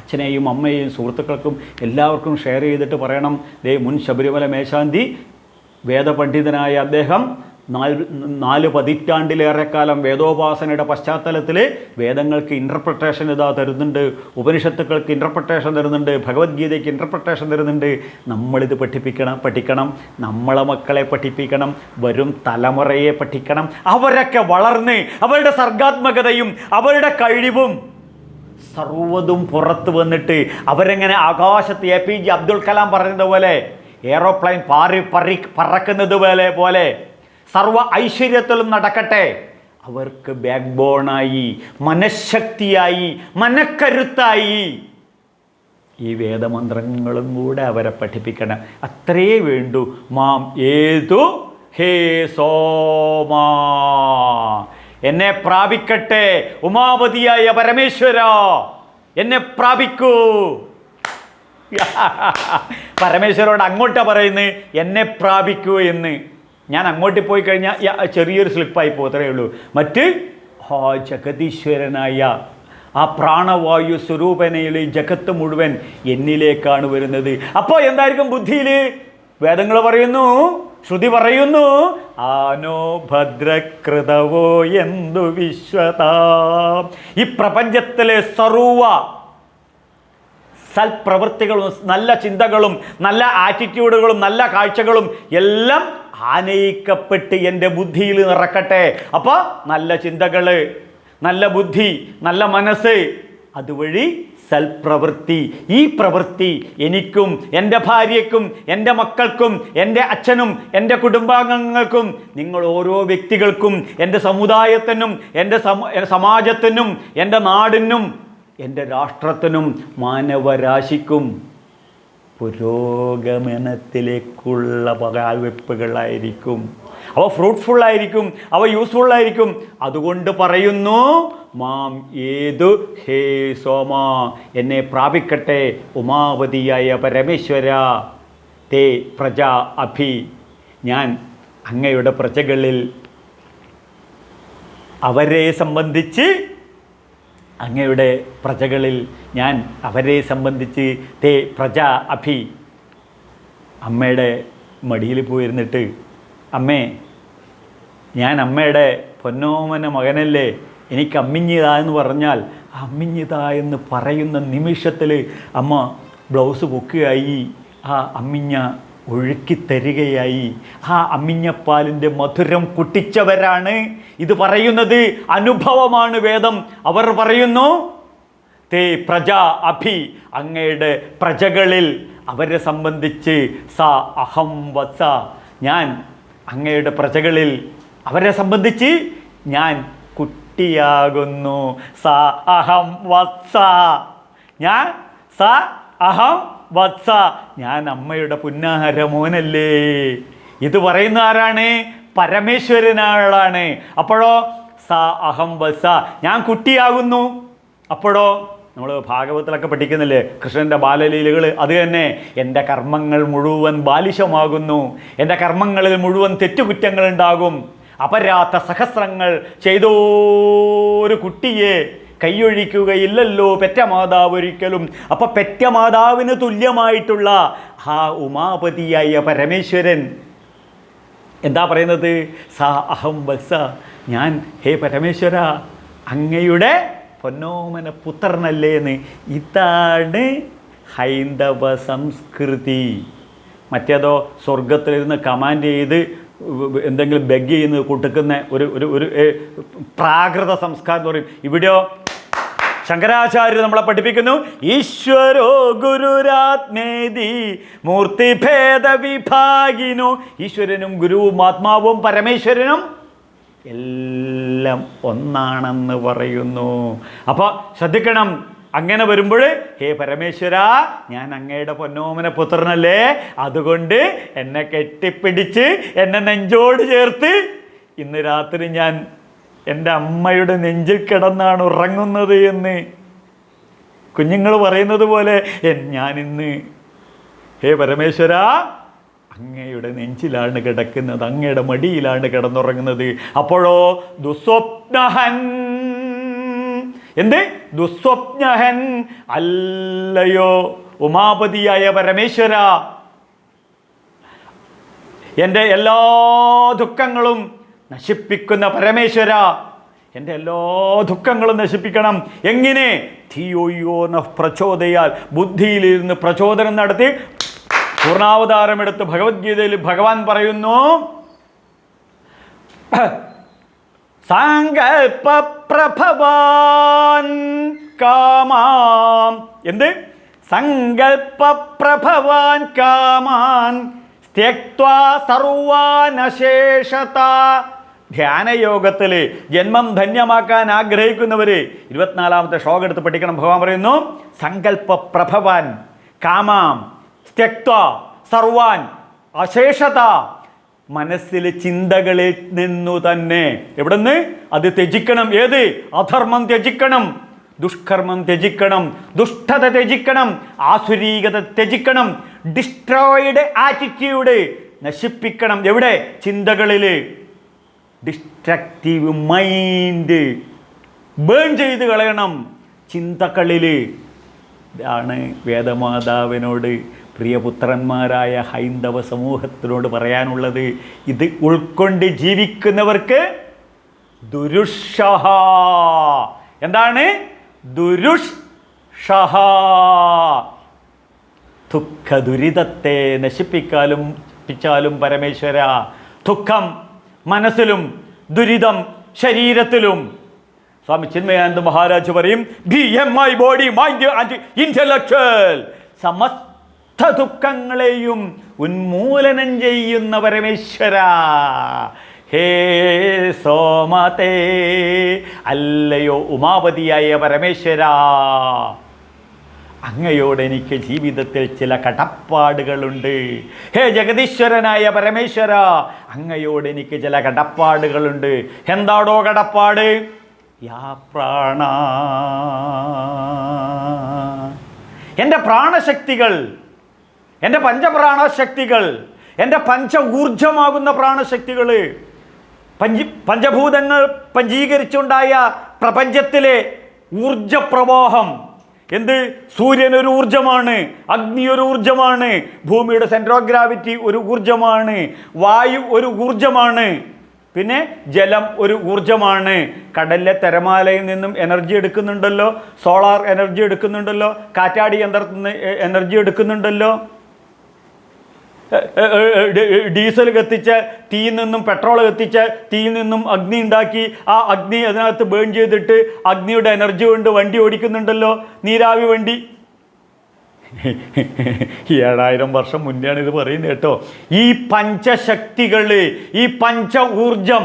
അച്ഛനെയും അമ്മയെയും സുഹൃത്തുക്കൾക്കും എല്ലാവർക്കും ഷെയർ ചെയ്തിട്ട് പറയണം, ദേ മുൻ ശബരിമല മേശാന്തി വേദപണ്ഡിതനായ അദ്ദേഹം 4 പതിറ്റാണ്ടിലേറെക്കാലം വേദോപാസനയുടെ പശ്ചാത്തലത്തിൽ വേദങ്ങൾക്ക് ഇൻ്റർപ്രിട്ടേഷൻ ഇതാ തരുന്നുണ്ട്, ഉപനിഷത്തുക്കൾക്ക് ഇൻ്റർപ്രിട്ടേഷൻ തരുന്നുണ്ട്, ഭഗവത്ഗീതയ്ക്ക് ഇൻ്റർപ്രിട്ടേഷൻ തരുന്നുണ്ട്. നമ്മളിത് പഠിക്കണം, നമ്മളെ മക്കളെ പഠിപ്പിക്കണം, വരും തലമുറയെ പഠിക്കണം. അവരൊക്കെ വളർന്ന് അവരുടെ സർഗാത്മകതയും അവരുടെ കഴിവും സർവ്വതും പുറത്ത് വന്നിട്ട് അവരെങ്ങനെ ആകാശത്ത് APJ അബ്ദുൽ കലാം പറയുന്നത് പോലെ എയറോപ്ലെയിൻ പറക്കുന്നത് പോലെ സർവ ഐശ്വര്യത്തിലും നടക്കട്ടെ. അവർക്ക് ബാക്ക് ബോണായി, മനഃശക്തിയായി, മനക്കരുത്തായി ഈ വേദമന്ത്രങ്ങളും കൂടെ അവരെ പഠിപ്പിക്കണം. അത്രേ വേണ്ടൂ. മാം ഏതു ഹേ സോമാ, എന്നെ പ്രാപിക്കട്ടെ ഉമാപതിയായ പരമേശ്വര, എന്നെ പ്രാപിക്കൂ. പരമേശ്വരോട് അങ്ങോട്ടാണ് പറയുന്നത് എന്നെ പ്രാപിക്കൂ എന്ന്. ഞാൻ അങ്ങോട്ട് പോയി കഴിഞ്ഞാൽ ചെറിയൊരു സ്ലിപ്പായി പോകത്തേ ഉള്ളൂ. മറ്റ് ജഗതീശ്വരനായ ആ പ്രാണവായു സ്വരൂപനയിൽ ജഗത്ത് മുഴുവൻ എന്നിലേക്കാണ് വരുന്നത്. അപ്പോൾ എന്തായിരിക്കും ബുദ്ധിയിൽ? വേദങ്ങൾ പറയുന്നു, ശ്രുതി പറയുന്നു, ആനോ ഭദ്രകൃതവോ എന്തു വിശ്വതാ. ഈ പ്രപഞ്ചത്തിലെ സർവ സൽപ്രവൃത്തികളും നല്ല ചിന്തകളും നല്ല ആറ്റിറ്റ്യൂഡുകളും നല്ല കാഴ്ചകളും എല്ലാം ആനയിക്കപ്പെട്ട് എൻ്റെ ബുദ്ധിയിൽ നിറക്കട്ടെ. അപ്പോൾ നല്ല ചിന്തകൾ, നല്ല ബുദ്ധി, നല്ല മനസ്സ്, അതുവഴി സൽപ്രവൃത്തി. ഈ പ്രവൃത്തി എനിക്കും എൻ്റെ ഭാര്യയ്ക്കും എൻ്റെ മക്കൾക്കും എൻ്റെ അച്ഛനും എൻ്റെ കുടുംബാംഗങ്ങൾക്കും നിങ്ങൾ ഓരോ വ്യക്തികൾക്കും എൻ്റെ സമുദായത്തിനും എൻ്റെ സമാജത്തിനും എൻ്റെ നാടിനും എൻ്റെ രാഷ്ട്രത്തിനും മാനവരാശിക്കും പുരോഗമനത്തിലേക്കുള്ള പകാൽവെപ്പുകളായിരിക്കും. അവ ഫ്രൂട്ട്ഫുള്ളായിരിക്കും, അവ യൂസ്ഫുള്ളായിരിക്കും. അതുകൊണ്ട് പറയുന്നു, മാം ഏതു ഹേ സോമാ, എന്നെ പ്രാപിക്കട്ടെ ഉമാപതിയായ പരമേശ്വര. തേ പ്രജാ അഭി, ഞാൻ അങ്ങയുടെ പ്രജകളിൽ അവരെ സംബന്ധിച്ച്, അങ്ങയുടെ പ്രജകളിൽ ഞാൻ അവരെ സംബന്ധിച്ച് തേ പ്രജാ അഭി. അമ്മയുടെ മടിയിൽ പോയിരുന്നിട്ട്, അമ്മേ ഞാൻ അമ്മയുടെ പൊന്നോമന മകനല്ലേ, എനിക്ക് അമ്മിഞ്ഞിതാ എന്ന് പറഞ്ഞാൽ അമ്മിഞ്ഞിതാ എന്ന് പറയുന്ന നിമിഷത്തിൽ അമ്മ ബ്ലൗസ് പൊക്കുകയായി, ആ അമ്മിഞ്ഞ ഒഴുക്കിത്തരികയായി. ആ അമ്മിഞ്ഞപ്പാലിൻ്റെ മധുരം കുട്ടിച്ചവരാണ് ഇത് പറയുന്നത്. അനുഭവമാണ് വേദം. അവർ പറയുന്നു, തേ പ്രജാ അഭി, അങ്ങയുടെ പ്രജകളിൽ അവരെ സംബന്ധിച്ച് സ അഹം വത്സ, ഞാൻ അങ്ങയുടെ പ്രജകളിൽ അവരെ സംബന്ധിച്ച് ഞാൻ കുട്ടിയാകുന്നു. സ അഹം വത്സ, ഞാൻ സ അഹം വത്സ, ഞാൻ അമ്മയുടെ പുന്നാര മോനല്ലേ. ഇത് പറയുന്ന ആരാണ്? പരമേശ്വരനാളാണ്. അപ്പോഴോ സ അഹം വത്സ, ഞാൻ കുട്ടിയാകുന്നു. അപ്പോഴോ നമ്മൾ ഭാഗവതത്തിലൊക്കെ പഠിക്കുന്നില്ലേ കൃഷ്ണൻ്റെ ബാലലീലകൾ? അത് തന്നെ. എൻ്റെ കർമ്മങ്ങൾ മുഴുവൻ ബാലിശമാകുന്നു, എൻ്റെ കർമ്മങ്ങളിൽ മുഴുവൻ തെറ്റുകുറ്റങ്ങളുണ്ടാകും, അപരാധ സഹസ്രങ്ങൾ ചെയ്തോരു കുട്ടിയെ കൈയൊഴിക്കുകയില്ലല്ലോ പെറ്റ മാതാവ് ഒരിക്കലും. അപ്പം പെറ്റ മാതാവിന് തുല്യമായിട്ടുള്ള ആ ഉമാപതിയായ പരമേശ്വരൻ എന്താ പറയുന്നത്? സാ അഹം വത്സ, ഞാൻ ഹേ പരമേശ്വര അങ്ങയുടെ പൊന്നോമന പുത്രനല്ലേന്ന്. ഇതാണ് ഹൈന്ദവ സംസ്കൃതി. മറ്റേതോ സ്വർഗത്തിലിരുന്ന് കമാൻഡ് ചെയ്ത് എന്തെങ്കിലും ബെഗ് ചെയ്യുന്ന കൊടുക്കുന്ന ഒരു പ്രാകൃത സംസ്കാരം എന്ന് പറയും. ഇവിടെയോ ശങ്കരാചാര്യർ നമ്മളെ പഠിപ്പിക്കുന്നു, ഈശ്വരോ ഗുരുരാത്മേതി മൂർത്തിഭേദ വിഭാഗിനോ. ഈശ്വരനും ഗുരുവും ആത്മാവും പരമേശ്വരനും എല്ലാം ഒന്നാണെന്ന് പറയുന്നു. അപ്പോൾ ശ്രദ്ധിക്കണം. അങ്ങനെ വരുമ്പോൾ ഹേ പരമേശ്വര, ഞാൻ അങ്ങയുടെ പൊന്നോമന പുത്രനല്ലേ, അതുകൊണ്ട് എന്നെ കെട്ടിപ്പിടിച്ച് എന്നെ നെഞ്ചോട് ചേർത്ത് ഇന്ന് രാത്രി ഞാൻ എൻ്റെ അമ്മയുടെ നെഞ്ചിൽ കിടന്നാണ് ഉറങ്ങുന്നത് എന്ന് കുഞ്ഞുങ്ങൾ പറയുന്നത് പോലെ ഞാനിന്ന് ഹേ പരമേശ്വര അങ്ങയുടെ നെഞ്ചിലാണ് കിടക്കുന്നത്, അങ്ങയുടെ മടിയിലാണ് കിടന്നുറങ്ങുന്നത്. അപ്പോഴോ ദുസ്വപ്നഹൻ, എന്ത് ദുസ്വപ്നഹൻ അല്ലയോ ഉമാപതിയായ പരമേശ്വര, എൻ്റെ എല്ലാ ദുഃഖങ്ങളും നശിപ്പിക്കുന്ന പരമേശ്വര, എൻ്റെ എല്ലാ ദുഃഖങ്ങളും നശിപ്പിക്കണം. എങ്ങനെ? ധിയോയോ നഃ പ്രചോദയാൽ, ബുദ്ധിയിലിരുന്ന് പ്രചോദനം നടത്തി പൂർണ്ണാവതാരമെടുത്ത് ഭഗവത്ഗീതയിൽ ഭഗവാൻ പറയുന്നു, സങ്കൽപ്പ പ്രഭവാൻ കാമാൻ, എന്ത് സങ്കൽപ്പ പ്രഭവാൻ കാമാൻ ത്യക്ത്വാ സർവാനശേഷത. ധ്യാനയോഗത്തിൽ ജന്മം ധന്യമാക്കാൻ ആഗ്രഹിക്കുന്നവർ 24ാമത്തെ ശ്ലോകം എടുത്ത് പഠിക്കണം. ഭഗവാൻ പറയുന്നു, സങ്കൽപ്പ പ്രഭവാൻ കാമാം ത്യക്ത്വാ സർവാൻ അശേഷത. മനസ്സിലെ ചിന്തകളിൽ നിന്നു തന്നെ എവിടുന്ന് അത് ത്യജിക്കണം. ഏത്? അധർമ്മം ത്യജിക്കണം, ദുഷ്കർമ്മം ത്യജിക്കണം, ദുഷ്ടത ത്യജിക്കണം, ആസുരീകത ത്യജിക്കണം, ഡിസ്ട്രോയിഡ് ആറ്റിറ്റ്യൂഡ് നശിപ്പിക്കണം. എവിടെ? ചിന്തകളിൽ. ഡിസ്ട്രക്റ്റീവ് മൈൻഡ് ബേൺ ചെയ്ത് കളയണം ചിന്തകളിൽ. ഇതാണ് വേദമാതാവിനോട് പ്രിയപുത്രന്മാരായ ഹൈന്ദവ സമൂഹത്തിനോട് പറയാനുള്ളത്. ഇത് ഉൾക്കൊണ്ട് ജീവിക്കുന്നവർക്ക് ദുരുഷഹ. എന്താണ് ദുരുഷഹ? ദുഃഖ ദുരിതത്തെ നശിപ്പിച്ചാലും പരമേശ്വര, ദുഃഖം മനസ്സിലും ദുരിതം ശരീരത്തിലും. സ്വാമി ചിന്മയാനന്ദ മഹാരാജ് പറയും, BMI body mind and intellectual, സമസ്ത ദുഃഖങ്ങളെയും ഉന്മൂലനം ചെയ്യുന്ന പരമേശ്വര, ഹേ സോമതേ, അല്ലയോ ഉമാപതിയായ പരമേശ്വര, അങ്ങയോട് എനിക്ക് ജീവിതത്തിൽ ചില കടപ്പാടുകളുണ്ട്. ഹേ ജഗദീശ്വരനായ പരമേശ്വര, അങ്ങയോട് എനിക്ക് ചില കടപ്പാടുകളുണ്ട്. എന്താടോ കടപ്പാട്? യാ പ്രാണ, എൻ്റെ പ്രാണശക്തികൾ, എൻ്റെ പഞ്ചപ്രാണശക്തികൾ, എൻ്റെ പഞ്ച ഊർജമാകുന്ന പ്രാണശക്തികൾ, പഞ്ചഭൂതങ്ങൾ പഞ്ചീകരിച്ചുണ്ടായ പ്രപഞ്ചത്തിലെ ഊർജപ്രവാഹം. എന്ത്? സൂര്യനൊരു ഊർജമാണ്, അഗ്നി ഒരു ഊർജമാണ്, ഭൂമിയുടെ സെൻറ്റർ ഓഫ് ഗ്രാവിറ്റി ഒരു ഊർജമാണ്, വായു ഒരു ഊർജമാണ്, പിന്നെ ജലം ഒരു ഊർജമാണ്. കടലിലെ തിരമാലയിൽ നിന്നും എനർജി എടുക്കുന്നുണ്ടല്ലോ, സോളാർ എനർജി എടുക്കുന്നുണ്ടല്ലോ, കാറ്റാടി യന്ത്രത്തിൽ നിന്ന് എനർജി എടുക്കുന്നുണ്ടല്ലോ, ഡീസൽ കത്തിച്ച തീയിൽ നിന്നും പെട്രോൾ കത്തിച്ച തീയിൽ നിന്നും അഗ്നി ഉണ്ടാക്കി ആ അഗ്നി അതിനകത്ത് ബേൺ ചെയ്തിട്ട് അഗ്നിയുടെ എനർജി കൊണ്ട് വണ്ടി ഓടിക്കുന്നുണ്ടല്ലോ, നീരാവി വണ്ടി. 7000 വർഷം മുന്നെയാണ് ഇത് പറയുന്നത് കേട്ടോ. ഈ പഞ്ചശക്തികൾ, ഈ പഞ്ച ഊർജം,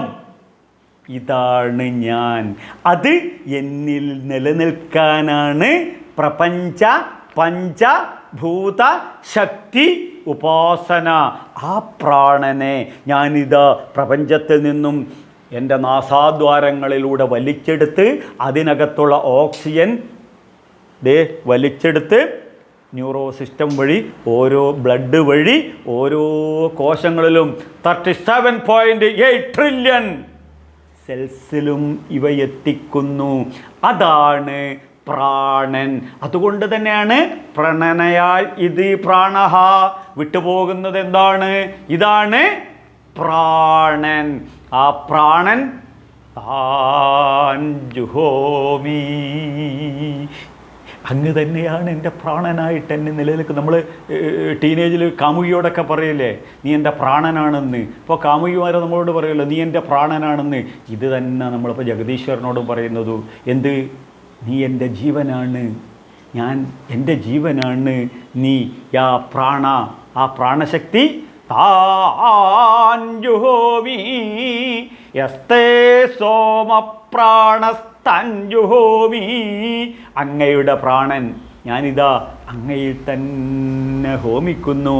ഇതാണ് ഞാൻ. അത് എന്നിൽ നിലനിൽക്കാനാണ് പ്രപഞ്ച പഞ്ചഭൂത ശക്തി ഉപാസന. ആ പ്രാണനെ ഞാനിതാ പ്രപഞ്ചത്തിൽ നിന്നും എൻ്റെ നാസാദ്വാരങ്ങളിലൂടെ വലിച്ചെടുത്ത് അതിനകത്തുള്ള ഓക്സിജൻ വലിച്ചെടുത്ത് ന്യൂറോ സിസ്റ്റം വഴി ഓരോ ബ്ലഡ് വഴി ഓരോ കോശങ്ങളിലും 37.8 ട്രില്യൺ സെൽസിലും ഇവ എത്തിക്കുന്നു. അതാണ് പ്രാണൻ. അതുകൊണ്ട് തന്നെയാണ് പ്രണനയാൽ ഇത് പ്രാണഹ. വിട്ടുപോകുന്നത് എന്താണ്? ഇതാണ് പ്രാണൻ. ആ പ്രാണൻ താൻ ജുഹോമി, അങ്ങ് തന്നെയാണ് എൻ്റെ പ്രാണനായിട്ട് എന്നെ നിലനിൽക്കുന്നത്. നമ്മൾ ടീനേജിൽ കാമുകിയോടൊക്കെ പറയില്ലേ, നീ എൻ്റെ പ്രാണനാണെന്ന്. ഇപ്പോൾ കാമുകിമാരെ നമ്മളോട് പറയുമല്ലോ, നീ എൻ്റെ പ്രാണനാണെന്ന്. ഇത് തന്നെ നമ്മളിപ്പോൾ ജഗദീശ്വരനോടും പറയുന്നത്. എന്ത്? നീ എൻ്റെ ജീവനാണ്, ഞാൻ എൻ്റെ ജീവനാണ് നീ. യാ പ്രാണ, ആ പ്രാണശക്തി താൻ ജുഹോമി യസ്തേ സോമപ്രാണസ്തഞ്ജുഹോമി. അങ്ങയുടെ പ്രാണൻ ഞാനിതാ അങ്ങയിൽ തന്നെ ഹോമിക്കുന്നു.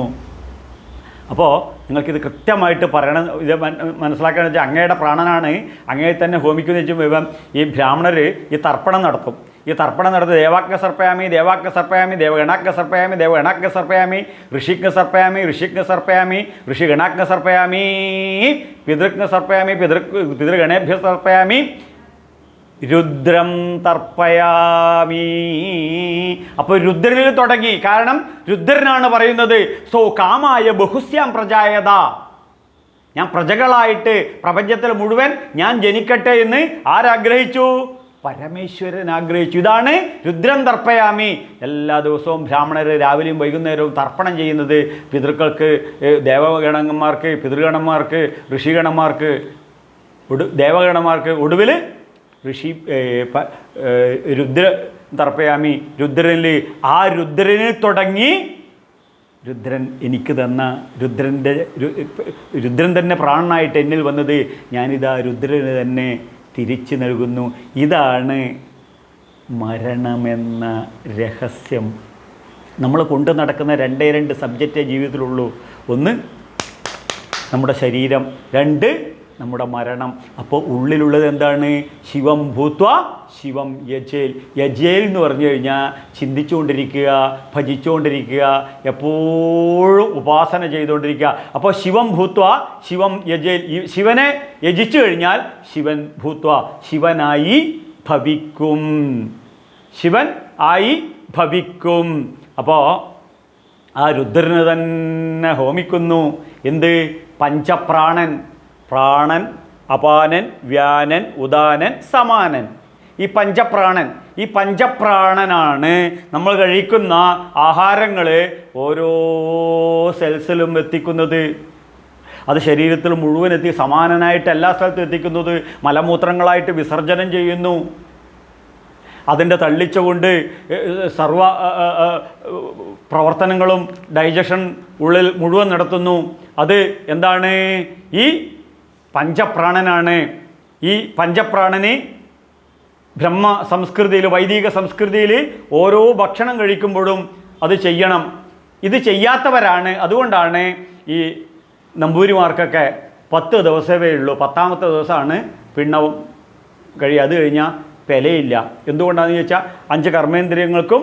അപ്പോൾ നിങ്ങൾക്കിത് കൃത്യമായിട്ട് പറയണം, ഇത് മനസ്സിലാക്കുകയെന്ന് വെച്ചാൽ അങ്ങയുടെ പ്രാണനാണ് അങ്ങയിൽ തന്നെ ഹോമിക്കുന്നു വെച്ചും ഈ ബ്രാഹ്മണർ ഈ തർപ്പണം നടത്തും. ഈ തർപ്പണം നടത്തി ദേവാഗ്ന സർപ്പയാമി, ദേവാഗ്ന സർപ്പയാമി, ദേവഗണാഗ്ന സർപ്പയാമി, ദേവഗണാഗ്ന സർപ്പയാമി, ഋഷിഗ്ന സർപ്പയാമി, ഋഷിഗ്ന സർപ്പയാമി, ഋഷിഗണാഗ്ന സർപ്പയാമി, പിതൃഗ്ന സർപ്പയാമി, പിതൃഗണേഭ്യ സർപ്പയാമി, രുദ്രം തർപ്പയാമി. അപ്പോൾ രുദ്രനിൽ തുടങ്ങി. കാരണം രുദ്രനാണ് പറയുന്നത് സോ കാമായ ബഹുസ്യാം പ്രജായത, ഞാൻ പ്രജകളായിട്ട് പ്രപഞ്ചത്തിൽ മുഴുവൻ ഞാൻ ജനിക്കട്ടെ എന്ന് ആരാഗ്രഹിച്ചു? പരമേശ്വരൻ ആഗ്രഹിച്ചു. ഇതാണ് രുദ്രം തർപ്പയാമി. എല്ലാ ദിവസവും ബ്രാഹ്മണർ രാവിലെയും വൈകുന്നേരവും തർപ്പണം ചെയ്യുന്നത് പിതൃക്കൾക്ക്, ദേവഗണന്മാർക്ക്, പിതൃഗണന്മാർക്ക്, ഋഷിഗണന്മാർക്ക്, ദേവഗണന്മാർക്ക്, ഒടുവിൽ രുദ്ര തർപ്പയാമി. രുദ്രനിൽ ആ രുദ്രനിൽ തുടങ്ങി രുദ്രൻ എനിക്ക് തന്ന രുദ്രൻ തന്നെ പ്രാണനായിട്ട് എന്നിൽ വന്നത് ഞാനിതാ രുദ്രന് തന്നെ തിരിച്ചു നൽകുന്നു. ഇതാണ് മരണമെന്ന രഹസ്യം. നമ്മൾ കൊണ്ടു നടക്കുന്ന രണ്ട് സബ്ജക്റ്റേ ജീവിതത്തിലുള്ളൂ. ഒന്ന് നമ്മുടെ ശരീരം, രണ്ട് നമ്മുടെ മരണം. അപ്പോൾ ഉള്ളിലുള്ളത് എന്താണ്? ശിവം ഭൂത്വ ശിവം യജേൽ. യജേൽ എന്ന് പറഞ്ഞു കഴിഞ്ഞാൽ ചിന്തിച്ചുകൊണ്ടിരിക്കുക, ഭജിച്ചുകൊണ്ടിരിക്കുക, എപ്പോഴും ഉപാസന ചെയ്തുകൊണ്ടിരിക്കുക. അപ്പോൾ ശിവം ഭൂത്വ ശിവം യജേൽ. ശിവനെ യജിച്ചു കഴിഞ്ഞാൽ ശിവൻ ഭൂത്വ ശിവനായി ഭവിക്കും, ശിവൻ ആയി ഭവിക്കും. അപ്പോൾ ആ രുദ്രന് തന്നെ ഹോമിക്കുന്നു. എന്ത്? പഞ്ചപ്രാണൻ. പ്രാണൻ, അപാനൻ, വ്യാനൻ, ഉദാനൻ, സമാനൻ. ഈ പഞ്ചപ്രാണൻ, ഈ പഞ്ചപ്രാണനാണ് നമ്മൾ കഴിക്കുന്ന ആഹാരങ്ങൾ ഓരോ സെൽസിലും എത്തിക്കുന്നത്. അത് ശരീരത്തിൽ മുഴുവൻ എത്തി സമാനനായിട്ട് എല്ലാ സ്ഥലത്തും എത്തിക്കുന്നത്. മലമൂത്രങ്ങളായിട്ട് വിസർജനം ചെയ്യുന്നു. അതിൻ്റെ തള്ളിച്ച കൊണ്ട് സർവ പ്രവർത്തനങ്ങളും ഡൈജഷൻ ഉള്ളിൽ മുഴുവൻ നടത്തുന്നു. അത് എന്താണ്? ഈ പഞ്ചപ്രാണനാണ്. ഈ പഞ്ചപ്രാണന് ബ്രഹ്മ സംസ്കൃതിയിൽ, വൈദിക സംസ്കൃതിയിൽ ഓരോ ഭക്ഷണം കഴിക്കുമ്പോഴും അത് ചെയ്യണം. ഇത് ചെയ്യാത്തവരാണ്. അതുകൊണ്ടാണ് ഈ നമ്പൂതിരിമാർക്കൊക്കെ 10 ദിവസമേ ഉള്ളൂ. 10ാമത്തെ ദിവസമാണ് പിണ്ണവും കഴിയുക. അത് കഴിഞ്ഞാൽ പെലയില്ല. എന്തുകൊണ്ടാണെന്ന് ചോദിച്ചാൽ 5 കർമ്മേന്ദ്രിയങ്ങൾക്കും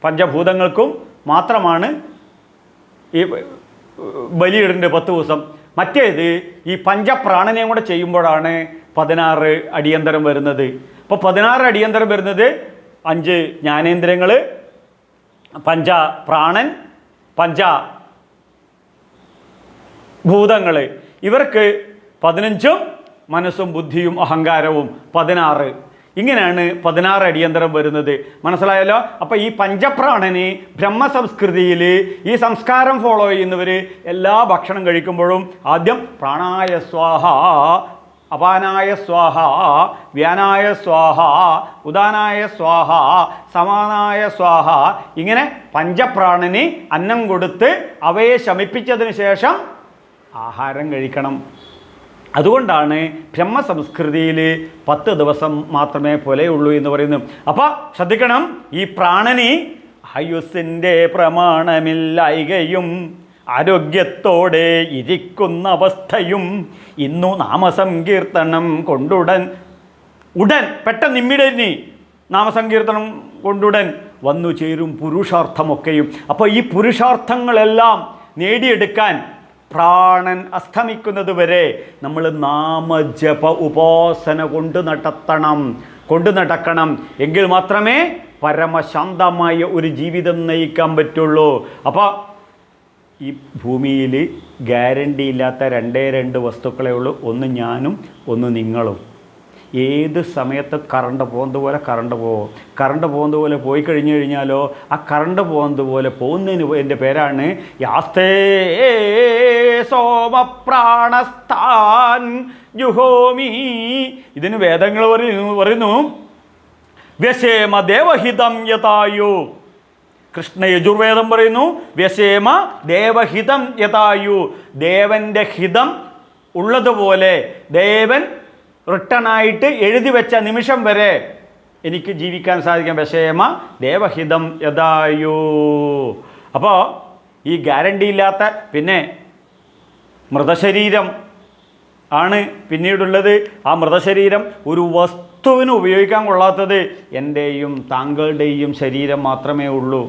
പഞ്ചഭൂതങ്ങൾക്കും മാത്രമാണ് ഈ ബലിയിടേണ്ടത് 10 ദിവസം. മറ്റേത് ഈ പഞ്ചപ്രാണനെയും കൂടെ ചെയ്യുമ്പോഴാണ് 16 അടിയന്തരം വരുന്നത്. അപ്പോൾ 16 അടിയന്തരം വരുന്നത് 5 ജ്ഞാനേന്ദ്രിയങ്ങൾ, പഞ്ചപ്രാണൻ, പഞ്ചഭൂതങ്ങൾ. ഇവർക്ക് 15ഉം മനസ്സും ബുദ്ധിയും അഹങ്കാരവും 16. ഇങ്ങനെയാണ് 16 അടിയന്തരം വരുന്നത്. മനസ്സിലായല്ലോ? അപ്പോൾ ഈ പഞ്ചപ്രാണന് ബ്രഹ്മസംസ്കൃതിയിൽ ഈ സംസ്കാരം ഫോളോ ചെയ്യുന്നവർ എല്ലാ ഭക്ഷണം കഴിക്കുമ്പോഴും ആദ്യം പ്രാണായ സ്വാഹ, അപാനായ സ്വാഹ, വ്യാനായ സ്വാഹ, ഉദാനായ സ്വാഹ, സമാനായ സ്വാഹ, ഇങ്ങനെ പഞ്ചപ്രാണന് അന്നം കൊടുത്ത് അവയെ ശമിപ്പിച്ചതിന് ശേഷം ആഹാരം കഴിക്കണം. അതുകൊണ്ടാണ് ബ്രഹ്മസംസ്കൃതിയിൽ 10 ദിവസം മാത്രമേ പൊലയുള്ളൂ എന്ന് പറയുന്നു. അപ്പോൾ ശ്രദ്ധിക്കണം, ഈ പ്രാണന് ആയുസ്സിൻ്റെ പ്രമാണമില്ലായ്കയും ആരോഗ്യത്തോടെ ഇരിക്കുന്ന അവസ്ഥയും ഇന്നു നാമസങ്കീർത്തനം കൊണ്ടുടൻ പെട്ടെന്ന് ഇമ്മിഡിയറ്റ്ലി നാമസങ്കീർത്തനം കൊണ്ടുടൻ വന്നു ചേരും പുരുഷാർത്ഥമൊക്കെയും. അപ്പോൾ ഈ പുരുഷാർത്ഥങ്ങളെല്ലാം നേടിയെടുക്കാൻ പ്രാണൻ അസ്തമിക്കുന്നത് വരെ നമ്മൾ നാമജപ ഉപാസന കൊണ്ട് നടക്കണം. എങ്കിൽ മാത്രമേ പരമശാന്തമായ ഒരു ജീവിതം നയിക്കാൻ പറ്റുള്ളൂ. അപ്പോൾ ഈ ഭൂമിയിൽ ഗ്യാരണ്ടി ഇല്ലാത്ത രണ്ട് വസ്തുക്കളേ ഉള്ളൂ. ഒന്ന് ഞാനും ഒന്ന് നിങ്ങളും. ഏത് സമയത്ത് കറണ്ട് പോകുന്നത് പോലെ കറണ്ട് പോകുന്നത് പോലെ പോയി കഴിഞ്ഞു കഴിഞ്ഞാലോ ആ കറണ്ട് പോകുന്നത് പോലെ പോകുന്നതിന് എൻ്റെ പേരാണ് യാസ്തേ സോമപ്രാണസ്ഥാൻ ജുഹോമി. ഇതിന് വേദങ്ങൾ പറയുന്നു വ്യശേമ ദേവഹിതം യഥായു. കൃഷ്ണ യജുർവേദം പറയുന്നു വ്യശേമ ദേവഹിതം യഥായു. ദേവൻ്റെ ഹിതം ഉള്ളതുപോലെ ദേവൻ റിട്ടണായിട്ട് എഴുതി വെച്ച നിമിഷം വരെ എനിക്ക് ജീവിക്കാൻ സാധിക്കും. വ്യശേമ ദേവഹിതം യഥായു. അപ്പോൾ ഈ ഗ്യാരണ്ടി ഇല്ലാത്ത പിന്നെ മൃതശരീരം ആണ് പിന്നീടുള്ളത്. ആ മൃതശരീരം ഒരു വസ്തുവിന് ഉപയോഗിക്കാൻ കൊള്ളാത്തത് എൻ്റെയും താങ്കളുടെയും ശരീരം മാത്രമേ ഉള്ളൂ.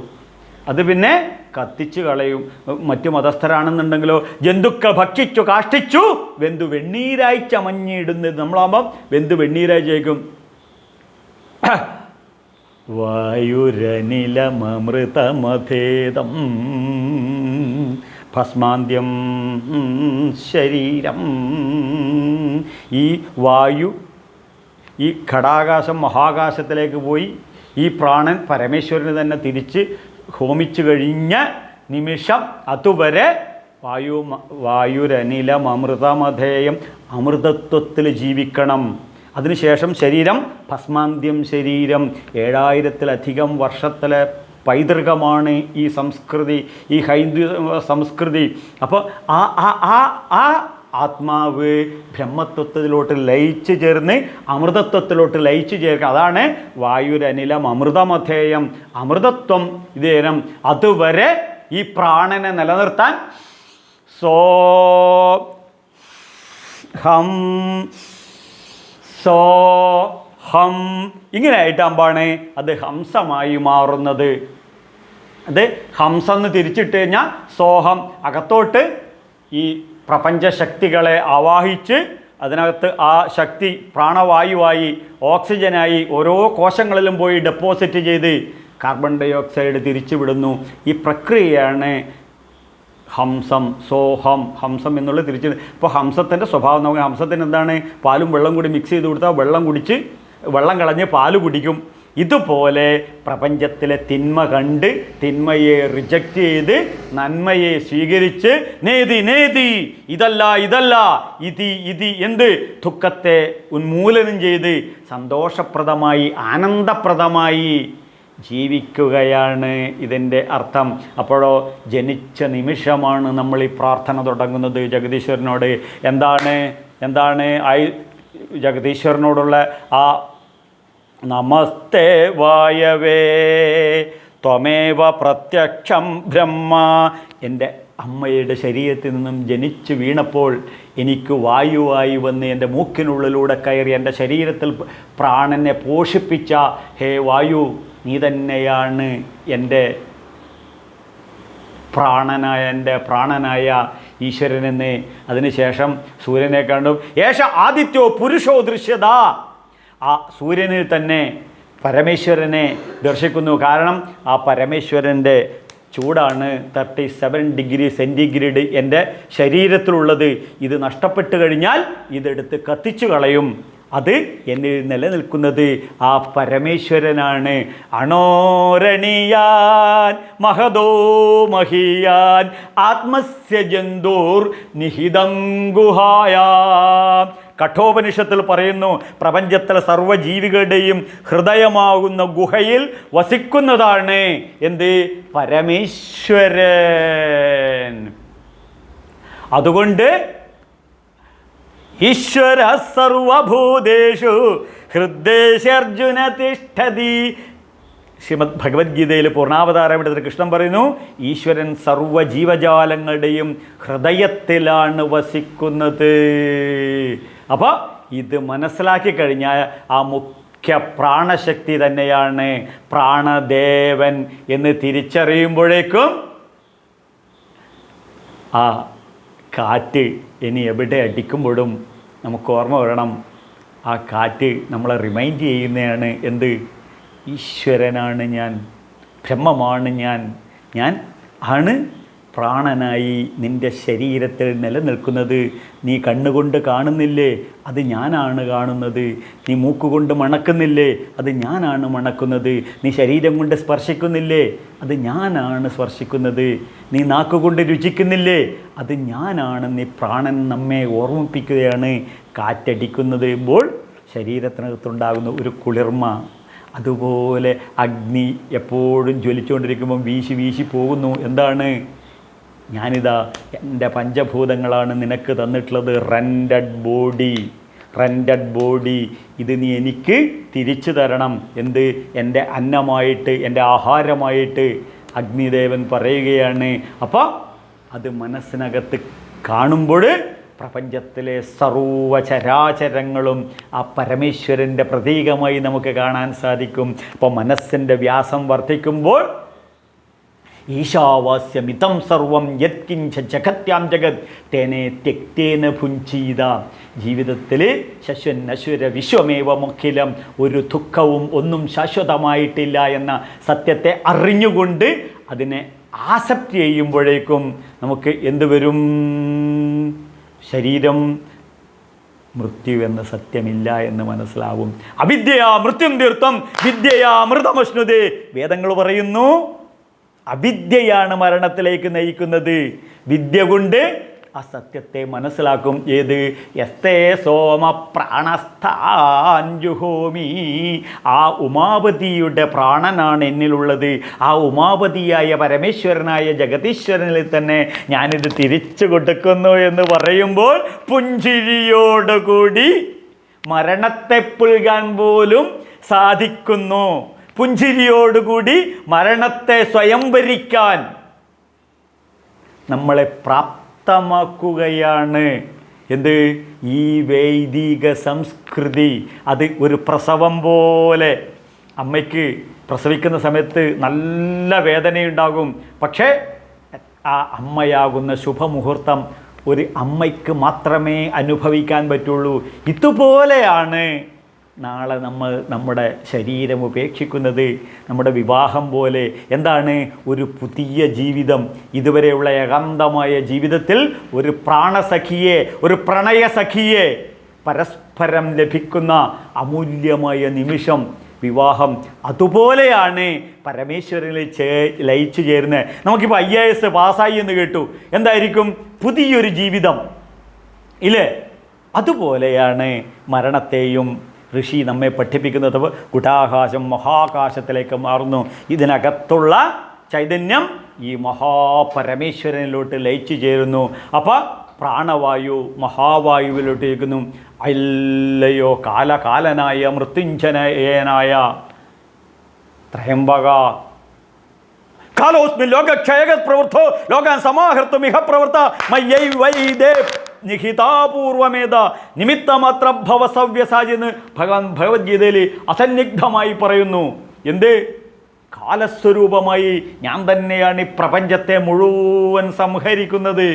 അത് പിന്നെ കത്തിച്ചു കളയും. മറ്റു മതസ്ഥരാണെന്നുണ്ടെങ്കിലോ ജന്തുക്കൾ ഭക്ഷിച്ചു കാഷ്ടിച്ചു വെന്തു വെണ്ണീരായി ചമഞ്ഞിടുന്നത്. നമ്മളാകുമ്പം വെന്തു വെണ്ണീരായി ചോദിക്കും വായുരനിലമൃതമധേദം ഭസ്മാന്ത്യം ശരീരം. ഈ വായു ഈ ഘടാകാശം മഹാകാശത്തിലേക്ക് പോയി ഈ പ്രാണൻ പരമേശ്വരന് തന്നെ തിരിച്ച് ഹോമിച്ചു കഴിഞ്ഞ നിമിഷം അതുവരെ വായുരനിലം അമൃതമധേയം അമൃതത്വത്തിൽ ജീവിക്കണം. അതിനുശേഷം ശരീരം ഭസ്മാന്ത്യം ശരീരം. 7000-ലധികം വർഷത്തിലെ പൈതൃകമാണ് ഈ സംസ്കൃതി, ഈ ഹൈന്ദവ സംസ്കൃതി. അപ്പോൾ ആ ആത്മാവ് ബ്രഹ്മത്വത്തിലോട്ട് ലയിച്ചു ചേർന്ന് അമൃതത്വത്തിലോട്ട് ലയിച്ചു ചേർക്കുക. അതാണ് വായുരനിലം അമൃതമധേയം. അമൃതത്വം ഇതേനം. അതുവരെ ഈ പ്രാണനെ നിലനിർത്താൻ സോഹം ഇങ്ങനെ ആയിട്ടാകുമ്പോഴാണ് അത് ഹംസമായി മാറുന്നത്. അത് ഹംസം എന്ന് തിരിച്ചിട്ട് കഴിഞ്ഞാൽ സോഹം അകത്തോട്ട് ഈ പ്രപഞ്ചശക്തികളെ ആവാഹിച്ച് അതിനകത്ത് ആ ശക്തി പ്രാണവായുവായി ഓക്സിജനായി ഓരോ കോശങ്ങളിലും പോയി ഡെപ്പോസിറ്റ് ചെയ്ത് കാർബൺ ഡൈ ഓക്സൈഡ് തിരിച്ചുവിടുന്നു. ഈ പ്രക്രിയയാണ് ഹംസം സോഹം. ഹംസം എന്നുള്ള തിരിച്ച്. ഇപ്പോൾ ഹംസത്തിൻ്റെ സ്വഭാവം നമുക്ക് ഹംസത്തിന് എന്താണ്? പാലും വെള്ളം കൂടി മിക്സ് ചെയ്ത് കൊടുത്താൽ വെള്ളം കളഞ്ഞ് പാല് കുടിക്കും. ഇതുപോലെ പ്രപഞ്ചത്തിലെ തിന്മ കണ്ട് തിന്മയെ റിജക്റ്റ് ചെയ്ത് നന്മയെ സ്വീകരിച്ച് നേതി ഇതല്ല ഇതി എന്ത് ദുഃഖത്തെ ഉന്മൂലനം ചെയ്ത് സന്തോഷപ്രദമായി ആനന്ദപ്രദമായി ജീവിക്കുകയാണ് ഇതിൻ്റെ അർത്ഥം. അപ്പോഴോ ജനിച്ച നിമിഷമാണ് നമ്മൾ ഈ പ്രാർത്ഥന തുടങ്ങുന്നത് ജഗദീശ്വരനോട്. എന്താണ് ജഗദീശ്വരനോടുള്ള ആ നമസ്തേ വായവേ ത്വമേവ പ്രത്യക്ഷം ബ്രഹ്മ. എൻ്റെ അമ്മയുടെ ശരീരത്തിൽ നിന്നും ജനിച്ചു വീണപ്പോൾ എനിക്ക് വായുവായി വന്ന് എൻ്റെ മൂക്കിനുള്ളിലൂടെ കയറി എൻ്റെ ശരീരത്തിൽ പ്രാണനെ പോഷിപ്പിച്ച ഹേ വായു, നീ തന്നെയാണ് എൻ്റെ പ്രാണനായ ഈശ്വരനെന്ന്. അതിനുശേഷം സൂര്യനെ കണ്ടു. ഏഷ ആദിത്യോ പുരുഷോ ദൃശ്യത. ആ സൂര്യനിൽ തന്നെ പരമേശ്വരനെ ദർശിക്കുന്നു. കാരണം ആ പരമേശ്വരൻ്റെ ചൂടാണ് 37 ഡിഗ്രി സെൻറ്റിഗ്രേഡ് എൻ്റെ ശരീരത്തിലുള്ളത്. ഇത് നഷ്ടപ്പെട്ട് കഴിഞ്ഞാൽ ഇതെടുത്ത് കത്തിച്ചു കളയും. അത് എന്നിൽ നിലനിൽക്കുന്നത് ആ പരമേശ്വരനാണ്. അണോരണീയാൻ മഹദോ മഹീയാൻ ആത്മസ്യ ജന്തൂർ നിഹിതം ഗുഹായാം. കഠോപനിഷത്തിൽ പറയുന്നു, പ്രപഞ്ചത്തിലെ സർവ്വജീവികളുടെയും ഹൃദയമാകുന്ന ഗുഹയിൽ വസിക്കുന്നതാണ് എന്ത്? പരമേശ്വരൻ. അതുകൊണ്ട് ഈശ്വര സർവഭൂതേഷു ഹൃദയേശർജുന തിഷ്ഠതി. ശ്രീമദ് ഭഗവത്ഗീതയിൽ പൂർണ്ണാവതാരമെടുത്തിട്ട് കൃഷ്ണൻ പറയുന്നു, ഈശ്വരൻ സർവ്വജീവജാലങ്ങളുടെയും ഹൃദയത്തിലാണ് വസിക്കുന്നത്. അപ്പോൾ ഇത് മനസ്സിലാക്കി കഴിഞ്ഞാൽ ആ മുഖ്യ പ്രാണശക്തി തന്നെയാണ് പ്രാണദേവൻ എന്ന് തിരിച്ചറിയുമ്പോഴേക്കും ആ കാറ്റ് ഇനി എവിടെ അടിക്കുമ്പോഴും നമുക്ക് ഓർമ്മ വരണം, ആ കാറ്റ് നമ്മളെ റിമൈൻഡ് ചെയ്യുന്നതാണ് എന്ത്? ഈശ്വരനാണ് ഞാൻ, ബ്രഹ്മമാണ് ഞാൻ ആണ് പ്രാണനായി നിൻ്റെ ശരീരത്തിൽ നിലനിൽക്കുന്നത്. നീ കണ്ണുകൊണ്ട് കാണുന്നില്ലേ? അത് ഞാനാണ് കാണുന്നത്. നീ മൂക്കുകൊണ്ട് മണക്കുന്നില്ലേ? അത് ഞാനാണ് മണക്കുന്നത്. നീ ശരീരം കൊണ്ട് സ്പർശിക്കുന്നില്ലേ? അത് ഞാനാണ് സ്പർശിക്കുന്നത്. നീ നാക്കുകൊണ്ട് രുചിക്കുന്നില്ലേ? അത് ഞാനാണ്. നീ പ്രാണൻ നമ്മെ ഓർമ്മിപ്പിക്കുകയാണ്. കാറ്റടിക്കുന്നത് ഇപ്പോൾ ശരീരത്തിനകത്തുണ്ടാകുന്ന ഒരു കുളിർമ, അതുപോലെ അഗ്നി എപ്പോഴും ജ്വലിച്ചുകൊണ്ടിരിക്കുമ്പം വീശി വീശി പോകുന്നു. എന്താണ്? ഞാനിതാ എൻ്റെ പഞ്ചഭൂതങ്ങളാണ് നിനക്ക് തന്നിട്ടുള്ളത്. റെൻറ്റഡ് ബോഡി ഇത് നീ എനിക്ക് തിരിച്ചു തരണം. എന്ത്? എൻ്റെ അന്നമായിട്ട്, എൻ്റെ ആഹാരമായിട്ട് അഗ്നിദേവൻ പറയുകയാണ്. അപ്പോൾ അത് മനസ്സിനകത്ത് കാണുമ്പോൾ പ്രപഞ്ചത്തിലെ സർവ്വചരാചരങ്ങളും ആ പരമേശ്വരൻ്റെ പ്രതീകമായി നമുക്ക് കാണാൻ സാധിക്കും. അപ്പോൾ മനസ്സിൻ്റെ വ്യാസം വർദ്ധിക്കുമ്പോൾ ഈശാവാസ്യമിതം സർവം യത്കിഞ്ച ജഗത്യാം ജഗത് തേനെ തെക്തേന ഭുഞ്ചീത. ജീവിതത്തിൽ ശശ്വന്നശ്വര വിശ്വമേവമഖിലം, ഒരു ദുഃഖവും ഒന്നും ശാശ്വതമായിട്ടില്ല എന്ന സത്യത്തെ അറിഞ്ഞുകൊണ്ട് അതിനെ ആക്സെപ്റ്റ് ചെയ്യുമ്പോഴേക്കും നമുക്ക് എന്ത് വരും? ശരീരം മൃത്യു എന്ന സത്യമില്ല എന്ന് മനസ്സിലാവും. അവിദ്യയാ മൃത്യും തീർത്ഥം വിദ്യയാ അമൃതമശ്നുതേ. വേദങ്ങൾ പറയുന്നു അവിദ്യയാണ് മരണത്തിലേക്ക് നയിക്കുന്നത്. വിദ്യ കൊണ്ട് ആ സത്യത്തെ മനസ്സിലാക്കും. ഏത്? യസ്തേ സോമ പ്രാണസ്ഥാഞ്ജുഹോമി. ആ ഉമാപതിയുടെ പ്രാണനാണ് എന്നിലുള്ളത്. ആ ഉമാപതിയായ പരമേശ്വരനായ ജഗതീശ്വരനിൽ തന്നെ ഞാനിത് തിരിച്ചു കൊടുക്കുന്നു എന്ന് പറയുമ്പോൾ പുഞ്ചിരിയോടുകൂടി മരണത്തെ പുൽകാൻ പോലും സാധിക്കുന്നു. പുഞ്ചിരിയോടുകൂടി മരണത്തെ സ്വയംവരിക്കാൻ നമ്മളെ പ്രാപ്തമാക്കുകയാണ്. എന്ത്? ഈ വൈദിക സംസ്കൃതി. അത് ഒരു പ്രസവം പോലെ. അമ്മയ്ക്ക് പ്രസവിക്കുന്ന സമയത്ത് നല്ല വേദനയുണ്ടാകും. പക്ഷേ ആ അമ്മയാകുന്ന ശുഭമുഹൂർത്തം ഒരു അമ്മയ്ക്ക് മാത്രമേ അനുഭവിക്കാൻ പറ്റുള്ളൂ. ഇതുപോലെയാണ് നാളെ നമ്മൾ നമ്മുടെ ശരീരം ഉപേക്ഷിക്കുന്നത്. നമ്മുടെ വിവാഹം പോലെ. എന്താണ്? ഒരു പുതിയ ജീവിതം. ഇതുവരെയുള്ള ഏകാന്തമായ ജീവിതത്തിൽ ഒരു പ്രാണസഖിയെ, ഒരു പ്രണയസഖിയെ പരസ്പരം ലഭിക്കുന്ന അമൂല്യമായ നിമിഷം വിവാഹം. അതുപോലെയാണ് പരമേശ്വരനിൽ ലയിച്ചു ചേരുന്നത്. നമുക്കിപ്പോൾ IAS പാസ്സായി എന്ന് കേട്ടു. എന്തായിരിക്കും? പുതിയൊരു ജീവിതം ഇല്ലേ? അതുപോലെയാണ് മരണത്തെയും ഋഷി നമ്മെ പഠിപ്പിക്കുന്നത്. ഗുഢാകാശം മഹാകാശത്തിലേക്ക് മാറുന്നു. ഇതിനകത്തുള്ള ചൈതന്യം ഈ മഹാപരമേശ്വരനിലോട്ട് ലയിച്ചു ചേരുന്നു. അപ്പോൾ പ്രാണവായു മഹാവായുവിലോട്ട് ഇരിക്കുന്നു. അല്ലയോ കാലകാലനായ മൃത്യുഞ്ജയനായ ത്രയംബക, കാലോസ്മിൻ ലോകക്ഷയഗത് പ്രവൃത്തോ ലോകാൻ സമാഹർത്തും ഇഹ പ്രവൃത്ത മയ്യൈവൈദേ നിഹിതാപൂർവമേത നിമിത്തമാത്ര ഭവസവ്യസാചെന്ന് ഭഗവത്ഗീതയിൽ അസന്നിഗ്ധമായി പറയുന്നു. എന്ത്? കാലസ്വരൂപമായി ഞാൻ തന്നെയാണ് ഈ പ്രപഞ്ചത്തെ മുഴുവൻ സംഹരിക്കുന്നത്.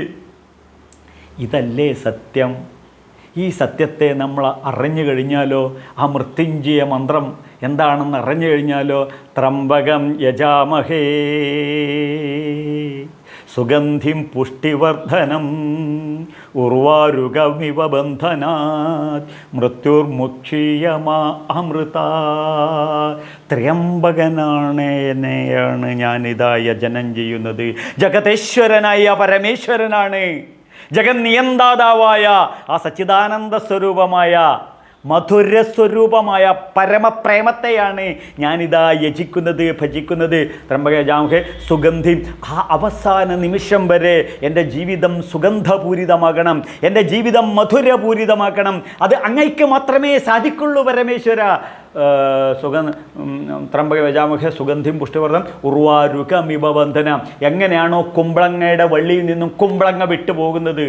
ഇതല്ലേ സത്യം? ഈ സത്യത്തെ നമ്മൾ അറിഞ്ഞു കഴിഞ്ഞാലോ, ആ മൃത്യുഞ്ജയ മന്ത്രം എന്താണെന്ന് അറിഞ്ഞു കഴിഞ്ഞാലോ, ത്രംബകം യജാമഹേ സുഗന്ധിം പുഷ്ടിവർദ്ധനം ഉർവാരുകമിവ ബന്ധനാത് മൃത്യുർമുക്ഷീയമാ അമൃത. ത്രയംബകനാണ് ഞാനിതാ യജനം ചെയ്യുന്നത്. ജഗതേശ്വരനായ പരമേശ്വരനാണ്. ജഗന്നിയന്താതാവായ ആ സച്ചിദാനന്ദ സ്വരൂപമായ മധുരസ്വരൂപമായ പരമപ്രേമത്തെയാണ് ഞാനിതാ യജിക്കുന്നത്, ഭജിക്കുന്നത്. ത്രംബകജാമഹേ സുഗന്ധി. ആ അവസാന നിമിഷം വരെ എൻ്റെ ജീവിതം സുഗന്ധപൂരിതമാകണം, എൻ്റെ ജീവിതം മധുരപൂരിതമാക്കണം. അത് അങ്ങയ്ക്ക് മാത്രമേ സാധിക്കുള്ളൂ പരമേശ്വര. ത്രംബകജാമഹേ സുഗന്ധിം പുഷ്ടിവർദ്ധനം ഉർവാരുകമിവ ബന്ധന. എങ്ങനെയാണോ കുമ്പളങ്ങയുടെ വള്ളിയിൽ നിന്നും കുമ്പളങ്ങ വിട്ടുപോകുന്നത്,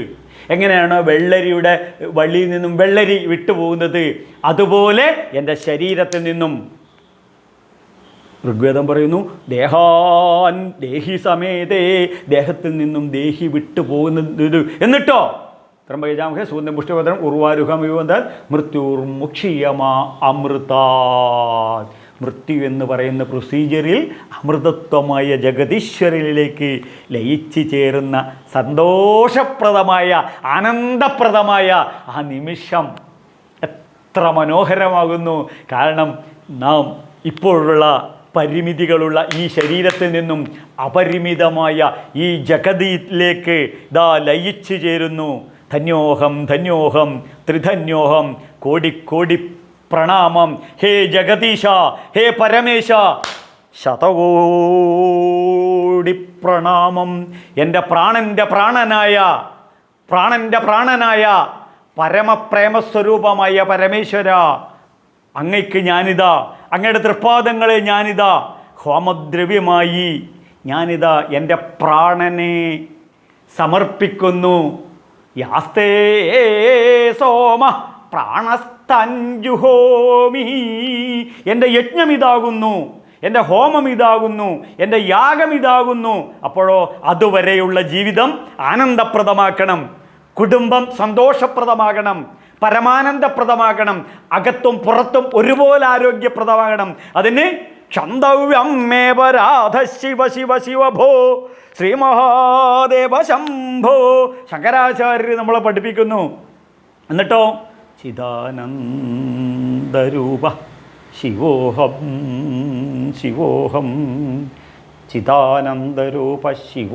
എങ്ങനെയാണോ വെള്ളരിയുടെ വള്ളിയിൽ നിന്നും വെള്ളരി വിട്ടുപോകുന്നത്, അതുപോലെ എൻ്റെ ശരീരത്തിൽ നിന്നും ഋഗ്വേദം പറയുന്നു ദേഹാൻ ദേഹി സമേതേ, ദേഹത്തിൽ നിന്നും ദേഹി വിട്ടുപോകുന്നത്. എന്നിട്ടോ ത്രംബകജാമഹേ സൂന്ദം പുഷ്ടിപത്രം ഉർവാരുഹമിവന്താൽ മൃത്യുർമുക്ഷീയമാ അമൃതാത്. മൃത്യു എന്ന് പറയുന്ന പ്രൊസീജിയറിൽ അമൃതത്വമായ ജഗതീശ്വരനിലേക്ക് ലയിച്ചു ചേരുന്ന സന്തോഷപ്രദമായ ആനന്ദപ്രദമായ ആ നിമിഷം എത്ര മനോഹരമാകുന്നു. കാരണം നാം ഇപ്പോഴുള്ള പരിമിതികളുള്ള ഈ ശരീരത്തിൽ നിന്നും അപരിമിതമായ ഈ ജഗതിയിലേക്ക് ഇതാ ലയിച്ചു ചേരുന്നു. ധന്യോഹം ധന്യോഹം ത്രിധന്യോഹം, കോടിക്കോടി പ്രണാമം. ഹേ ജഗദീശ, ഹേ പരമേശ, ശതകോടി പ്രണാമം. എൻ്റെ പ്രാണൻ്റെ പ്രാണനായ പരമപ്രേമസ്വരൂപമായ പരമേശ്വര, അങ്ങയ്ക്ക് ഞാനിതാ, അങ്ങയുടെ തൃപ്പാദങ്ങളെ ഞാനിതാ ഹോമദ്രവ്യമായി ഞാനിതാ എൻ്റെ പ്രാണനെ സമർപ്പിക്കുന്നു. യാസ്തേ സോമ പ്രാണസ്തഞ്ജുഹോമി. എൻ്റെ യജ്ഞം ഇതാകുന്നു, എൻ്റെ ഹോമം ഇതാകുന്നു, എൻ്റെ യാഗം ഇതാകുന്നു. അപ്പോഴോ അതുവരെയുള്ള ജീവിതം ആനന്ദപ്രദമാക്കണം, കുടുംബം സന്തോഷപ്രദമാകണം, പരമാനന്ദപ്രദമാകണം, അകത്തും പുറത്തും ഒരുപോലെ ആരോഗ്യപ്രദമാകണം. അതിന് ക്ഷന്തവ്യം മേ പരാധ ശിവ ശിവ ശിവ ഭോ ശ്രീ മഹാദേവ ശംഭോ. ശങ്കരാചാര്യർ നമ്മളെ പഠിപ്പിക്കുന്നു. എന്നിട്ടോ ചിദാനന്ദരൂപ ശിവോഹം ശിവോഹം, ചിദാനന്ദരൂപ ശിവോ